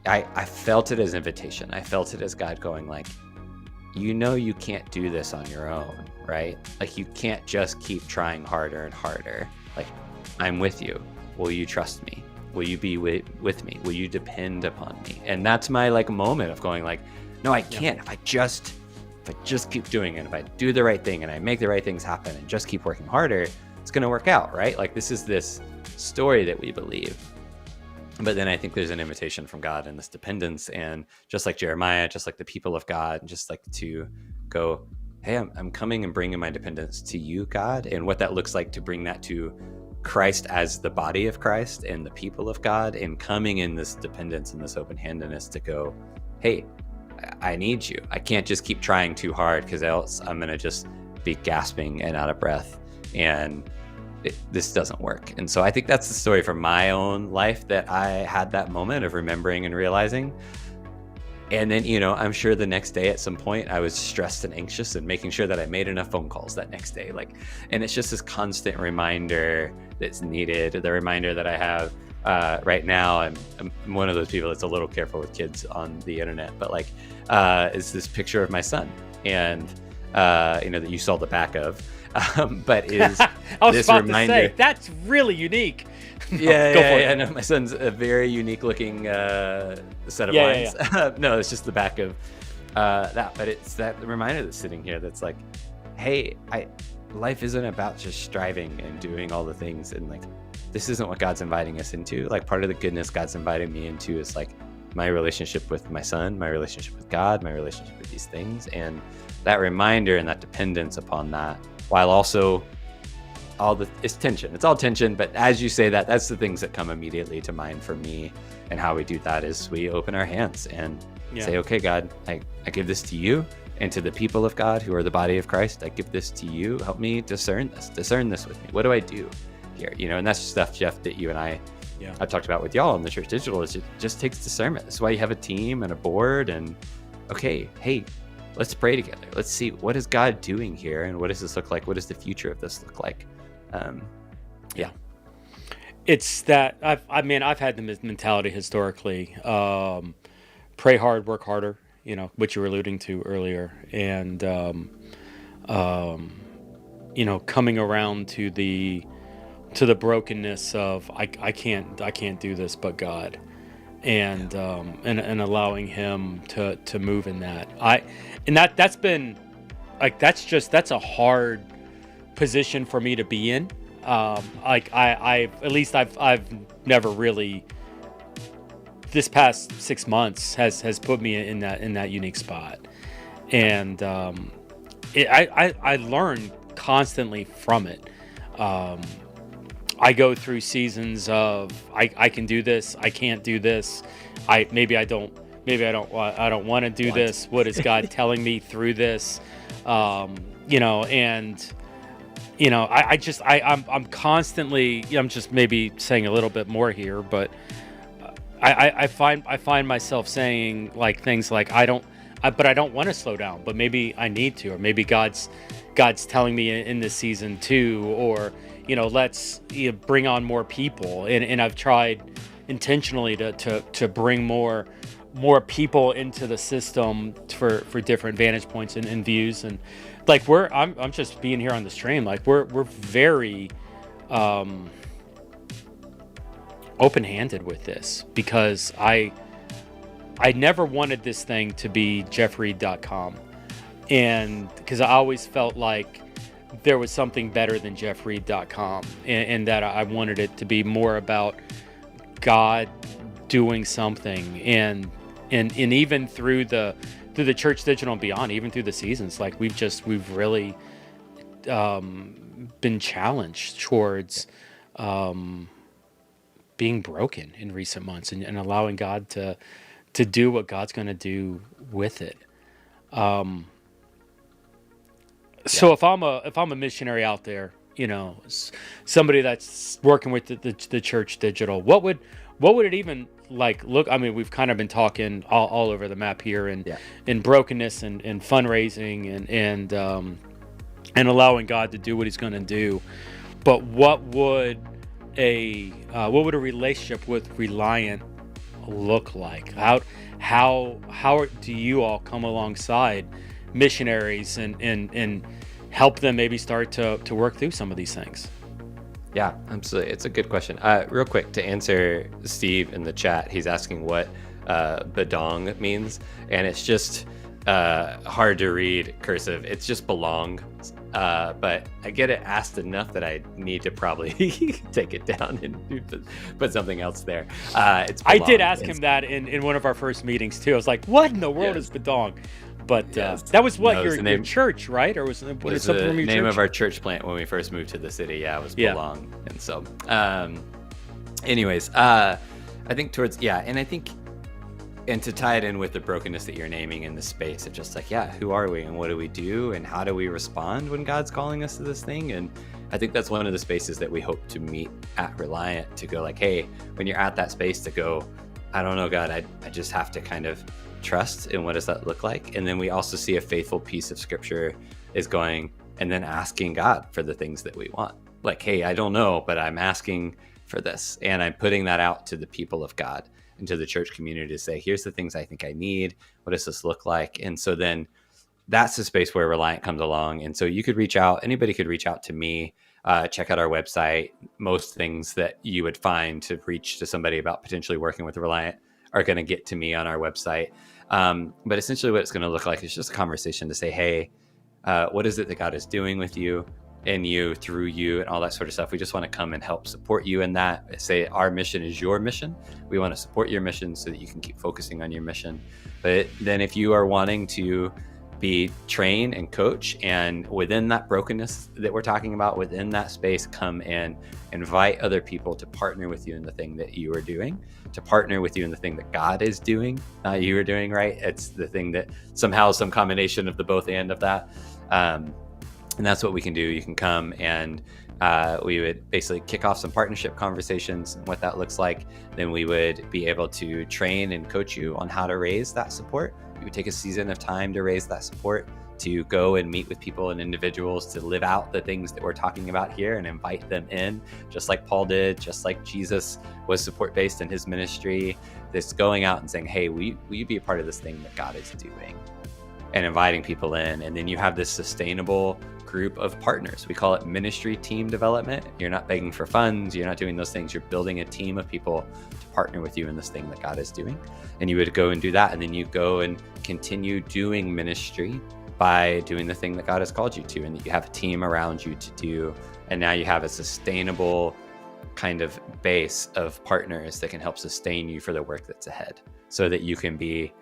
I felt it as invitation. I felt it as God going like, you can't do this on your own, right? Like you can't just keep trying harder and harder. Like, I'm with you. Will you trust me? Will you be with me? Will you depend upon me? And that's my like moment of going like, no, I can't. If I just keep doing it, if I do the right thing and I make the right things happen and just keep working harder, it's going to work out, right? Like this is this story that we believe. But then I think there's an invitation from God and this dependence, and just like Jeremiah, just like the people of God, just like to go, hey, I'm coming and bringing my dependence to you, God, and what that looks like to bring that to Christ as the body of Christ and the people of God, and coming in this dependence and this open-handedness to go, hey, I need you. I can't just keep trying too hard, because else I'm going to just be gasping and out of breath, and this doesn't work. And so I think that's the story from my own life, that I had that moment of remembering and realizing. And then, I'm sure the next day at some point I was stressed and anxious and making sure that I made enough phone calls that next day. And it's just this constant reminder that's needed. The reminder that I have right now, I'm one of those people that's a little careful with kids on the internet, but is this picture of my son, and that you saw the back of, but is I was this about reminder, to say that's really unique. Yeah. No, my son's a very unique looking set of lines. No, it's just the back of that, but it's that reminder that's sitting here that's like, hey, life isn't about just striving and doing all the things, and this isn't what God's inviting us into. Part of the goodness God's inviting me into is my relationship with my son, my relationship with God, my relationship with these things, and that reminder and that dependence upon that, while also it's tension. It's all tension, but as you say that, that's the things that come immediately to mind for me. And how we do that is we open our hands and Yeah. Say, okay, God, I give this to you, and to the people of God who are the body of Christ, I give this to you. Help me discern this with me. What do I do here? And that's stuff, Jeff, that you and I've talked about with y'all on the Church Digital. Is it just takes discernment. That's why you have a team and a board. And okay, hey, let's pray together. Let's see, what is God doing here, and what does this look like? What does the future of this look like? It's that I've had the mentality historically. Pray hard, work harder. What you were alluding to earlier, and coming around to the brokenness of I can't do this, but God, and allowing Him to move in that. That's been like that's a hard position for me to be in. I've never really, this past 6 months has put me in that unique spot, and I learn constantly from it. I go through seasons of I can do this, I can't do this, I don't want to do this. What is God telling me through this? I'm constantly, I'm just maybe saying a little bit more here, but I find myself saying like things like but I don't want to slow down, but maybe I need to, or maybe God's telling me in this season too, or let's bring on more people, and I've tried intentionally to bring more people into the system for different vantage points and views, and like I'm just being here on the stream, like we're very open-handed with this, because I never wanted this thing to be jeffreed.com, and because I always felt like there was something better than jeffreed.com, and that I wanted it to be more about God doing something, and even through the Church Digital and beyond, even through the seasons, like we've really been challenged towards being broken in recent months, and allowing God to do what God's going to do with it. So if I'm a missionary out there, somebody that's working with the Church Digital, what would it even like look? I mean, we've kind of been talking all over the map here, and in brokenness and fundraising and allowing God to do what He's going to do. But what would a relationship with Reliant look like? How do you all come alongside missionaries and help them maybe start to work through some of these things? Yeah, absolutely. It's a good question. Real quick, to answer Steve in the chat, he's asking what bedong means, and it's just hard to read cursive. It's just belong. But I get it asked enough that I need to probably take it down and put something else there. It's belong. I did ask him that in one of our first meetings too. I was like, what in the world is bedong? But that was your church, right? Or was it something from your church? The name of our church plant when we first moved to the city. Yeah, it was belong. And so, anyways, I think and I think, and to tie it in with the brokenness that you're naming in the space of just like, who are we and what do we do and how do we respond when God's calling us to this thing? And I think that's one of the spaces that we hope to meet at Reliant, to go like, hey, when you're at that space, to go, I don't know, God, I just have to kind of trust, and what does that look like? And then we also see a faithful piece of scripture is going and then asking God for the things that we want. Like, hey, I don't know, but I'm asking for this, and I'm putting that out to the people of God and to the church community to say, here's the things I think I need. What does this look like? And so then that's the space where Reliant comes along. And so you could reach out, anybody could reach out to me, check out our website. Most things that you would find to reach to somebody about potentially working with Reliant are going to get to me on our website. But essentially what it's going to look like is just a conversation to say, hey, what is it that God is doing with you, in you, through you, and all that sort of stuff. We just want to come and help support you in that. Say our mission is your mission. We want to support your mission so that you can keep focusing on your mission. But then if you are wanting to be train and coach, and within that brokenness that we're talking about, within that space, come and invite other people to partner with you in the thing that you are doing, to partner with you in the thing that God is doing, you are doing, right? It's the thing that somehow some combination of the both and of that. And that's what we can do. You can come and we would basically kick off some partnership conversations and what that looks like. Then we would be able to train and coach you on how to raise that support. We would take a season of time to raise that support, to go and meet with people and individuals to live out the things that we're talking about here and invite them in, just like Paul did, just like Jesus was support-based in his ministry. This going out and saying, hey, will you be a part of this thing that God is doing? And inviting people in. And then you have this sustainable group of partners. We call it ministry team development. You're not begging for funds. You're not doing those things. You're building a team of people to partner with you in this thing that God is doing. And you would go and do that. And then you go and continue doing ministry by doing the thing that God has called you to, and that you have a team around you to do. And now you have a sustainable kind of base of partners that can help sustain you for the work that's ahead, so that you can be,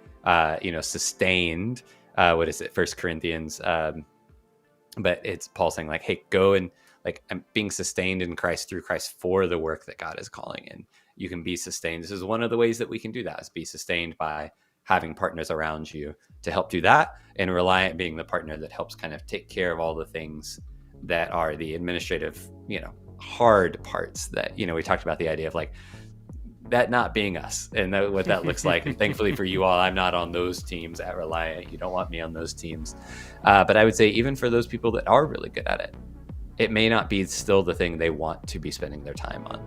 sustained. What is it? 1 Corinthians. But it's Paul saying like, hey, go and like, I'm being sustained in Christ through Christ for the work that God is calling in. You can be sustained. This is one of the ways that we can do that, is be sustained by having partners around you to help do that, and Reliant being the partner that helps kind of take care of all the things that are the administrative, hard parts that, we talked about the idea of like that not being us and what that looks like. And thankfully for you all, I'm not on those teams at Reliant. You don't want me on those teams. But I would say even for those people that are really good at it, it may not be still the thing they want to be spending their time on.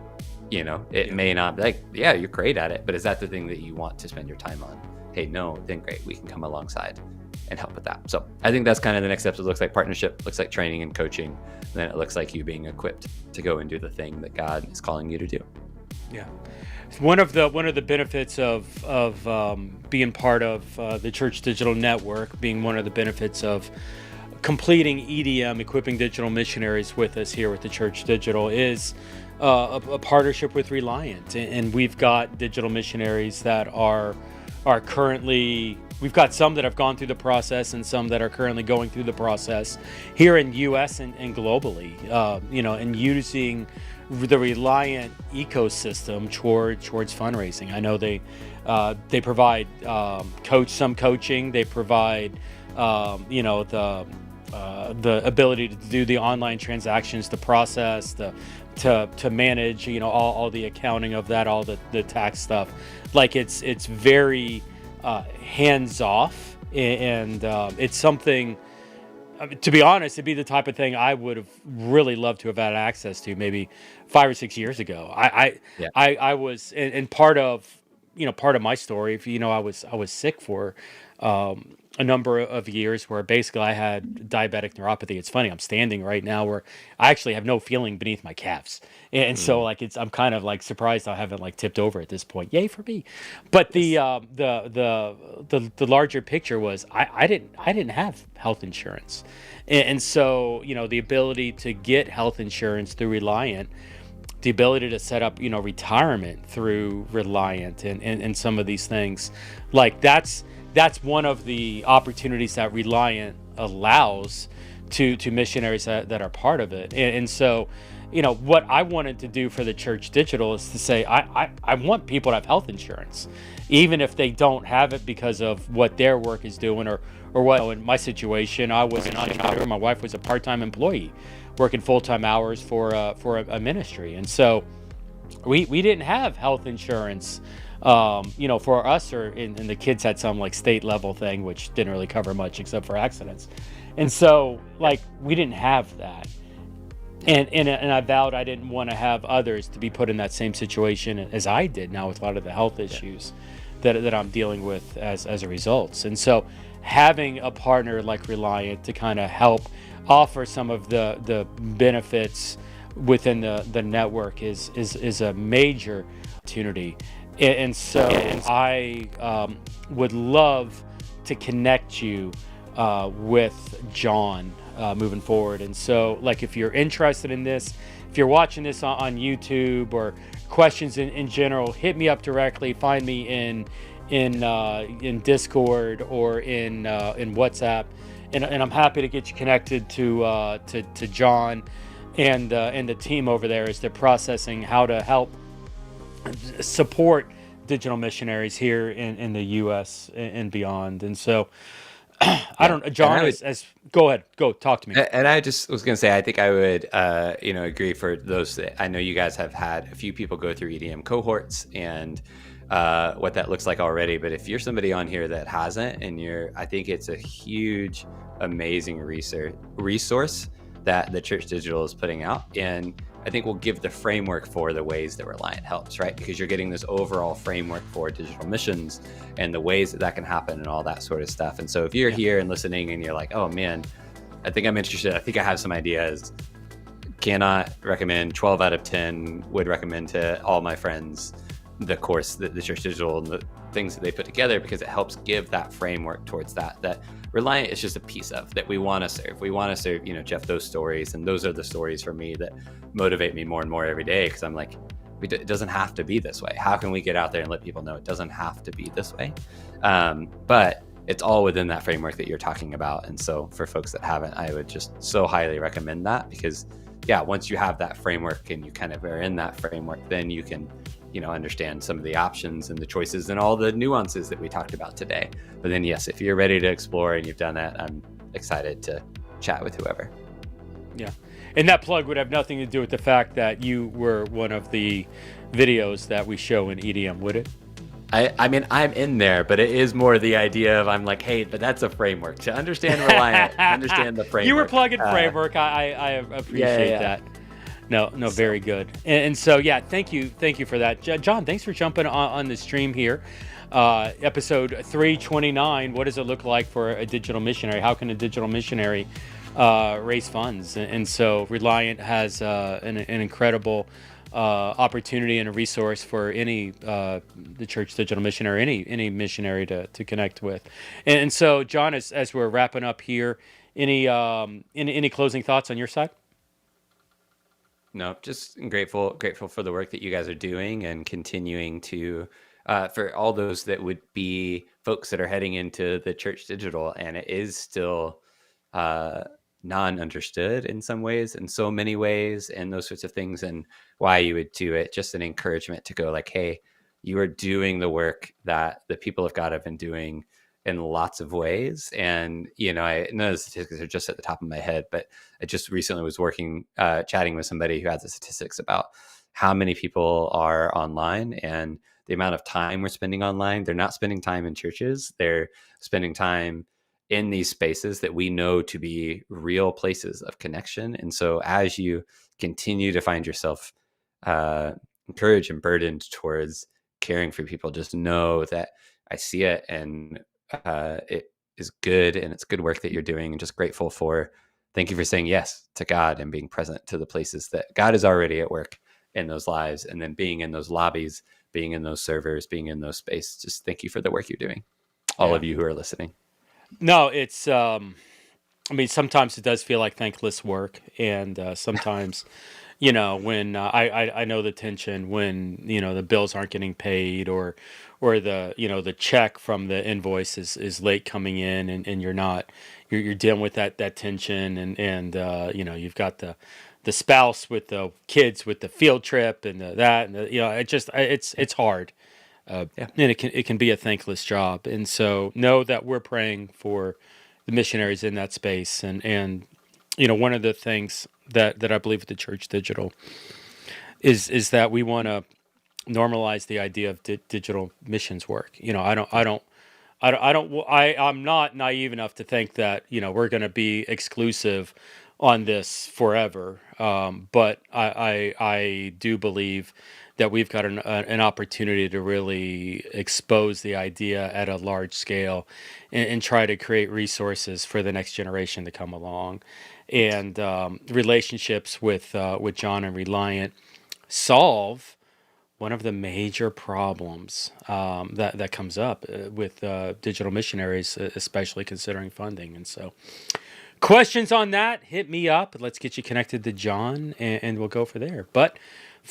It may not be like, yeah, you're great at it, but is that the thing that you want to spend your time on? Hey, no, then great. We can come alongside and help with that. So I think that's kind of the next steps. It looks like partnership, looks like training and coaching. And then it looks like you being equipped to go and do the thing that God is calling you to do. Yeah. One of the benefits of being part of the Church Digital Network, being one of the benefits of completing EDM, equipping digital missionaries with us here with the Church Digital, is a partnership with Reliant. And we've got digital missionaries that are currently, we've got some that have gone through the process and some that are currently going through the process here in US and globally, and using the Reliant ecosystem towards fundraising. I know they provide some coaching. They provide the ability to do the online transactions, the process, to manage all the accounting of that, all the tax stuff. Like it's very hands off, and it's something. To be honest, it'd be the type of thing I would have really loved to have had access to maybe 5 or 6 years ago. I was, and part of my story, I was sick for a number of years, where basically I had diabetic neuropathy. It's funny, I'm standing right now where I actually have no feeling beneath my calves, and so like I'm kind of like surprised I haven't like tipped over at this point. Yay for me! But the larger picture was I didn't have health insurance, and so the ability to get health insurance through Reliant, the ability to set up retirement through Reliant, and some of these things, like that's one of the opportunities that Reliant allows to missionaries that are part of it. And so, what I wanted to do for the Church Digital is to say, I want people to have health insurance, even if they don't have it because of what their work is doing or what. In my situation, I was an entrepreneur. My wife was a part-time employee working full-time hours for a ministry. And so we didn't have health insurance for us, and the kids had some like state level thing, which didn't really cover much except for accidents. And so like we didn't have that. And I vowed I didn't want to have others to be put in that same situation as I did now with a lot of the health issues that I'm dealing with as a result. And so having a partner like Reliant to kind of help offer some of the benefits within the network is a major opportunity. And so I would love to connect you with Jon moving forward. And so like if you're interested in this, if you're watching this on YouTube, or questions in general, hit me up directly. Find me in in Discord or in WhatsApp, and I'm happy to get you connected to John and the team over there as they're processing how to help support digital missionaries here in the U.S. and beyond. And so, I Yeah. don't, And John, I would as go ahead, go talk to me. And I just was going to say, I think I would, agree for those that I know you guys have had a few people go through EDM cohorts and what that looks like already. But if you're somebody on here that hasn't, I think it's a huge, amazing resource that the Church Digital is putting out. And I think we'll give the framework for the ways that Reliant helps, right? Because you're getting this overall framework for digital missions and the ways that that can happen and all that sort of stuff. And so if you're here and listening and you're like, oh man, I think I'm interested. I think I have some ideas. Cannot recommend 12 out of 10 would recommend to all my friends the course that the Church Digital and the things that they put together, because it helps give that framework towards that Reliant is just a piece of that we want to serve. We want to serve, Jeff, those stories. And those are the stories for me that motivate me more and more every day. Cause I'm like, it doesn't have to be this way. How can we get out there and let people know it doesn't have to be this way? But it's all within that framework that you're talking about. And so for folks that haven't, I would just so highly recommend that, because once you have that framework and you kind of are in that framework, then you can, understand some of the options and the choices and all the nuances that we talked about today. But then, yes, if you're ready to explore and you've done that, I'm excited to chat with whoever. Yeah. And that plug would have nothing to do with the fact that you were one of the videos that we show in EDM, would it? I mean, I'm in there, but it is more the idea of I'm like, hey, but that's a framework to understand Reliant, understand the framework. You were plugging framework. I appreciate that. No, very good. And so, thank you for that, John. Thanks for jumping on the stream here. Episode 329. What does it look like for a digital missionary? How can a digital missionary raise funds? And so, Reliant has an incredible opportunity and a resource for any the Church Digital Missionary, any missionary to connect with. And so, John, as we're wrapping up here, any closing thoughts on your side? No, just grateful for the work that you guys are doing and continuing to for all those that would be folks that are heading into the Church Digital, and it is still non-understood in some ways, in so many ways, and those sorts of things, and why you would do it. Just an encouragement to go like, hey, you are doing the work that the people of God have been doing in lots of ways. And, I know the statistics are just at the top of my head, but I just recently was chatting with somebody who had the statistics about how many people are online and the amount of time we're spending online. They're not spending time in churches. They're spending time in these spaces that we know to be real places of connection. And so as you continue to find yourself encouraged and burdened towards caring for people, just know that I see it, and it is good, and it's good work that you're doing, and just grateful thank you for saying yes to God and being present to the places that God is already at work in those lives, and then being in those lobbies, being in those servers, being in those spaces. Just thank you for the work you're doing, all of you who are listening. No, it's sometimes it does feel like thankless work, and sometimes when I know the tension when the bills aren't getting paid, or the the check from the invoice is late coming in, and you're dealing with that tension, and you've got the spouse with the kids with the field trip and it's hard, and it can be a thankless job. And so know that we're praying for the missionaries in that space, and one of the things that I believe at the Church Digital is that we want to normalize the idea of digital missions work. I'm not naive enough to think that we're going to be exclusive on this forever. But I do believe that we've got an opportunity to really expose the idea at a large scale, and try to create resources for the next generation to come along. And relationships with John and Reliant solve one of the major problems that comes up with digital missionaries, especially considering funding. And so, Questions on that? Hit me up. Let's get you connected to Jon, and we'll go for there. But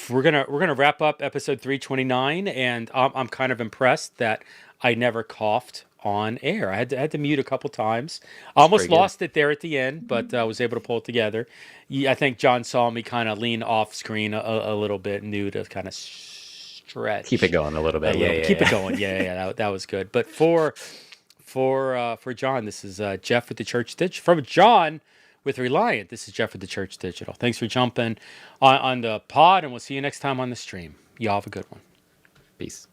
we're gonna wrap up episode 329, and I'm kind of impressed that I never coughed on air. I had to mute a couple times. I almost pretty good. lost it there at the end, but I was able to pull it together. I think Jon saw me kind of lean off screen a little bit, and knew to kind of stretch. Keep it going a little bit. Keep it going. Yeah. That was good. But for Jon, this is Jeff with the Church Digital. From Jon with Reliant, this is Jeff with the Church Digital. Thanks for jumping on the pod, and we'll see you next time on the stream. Y'all have a good one. Peace.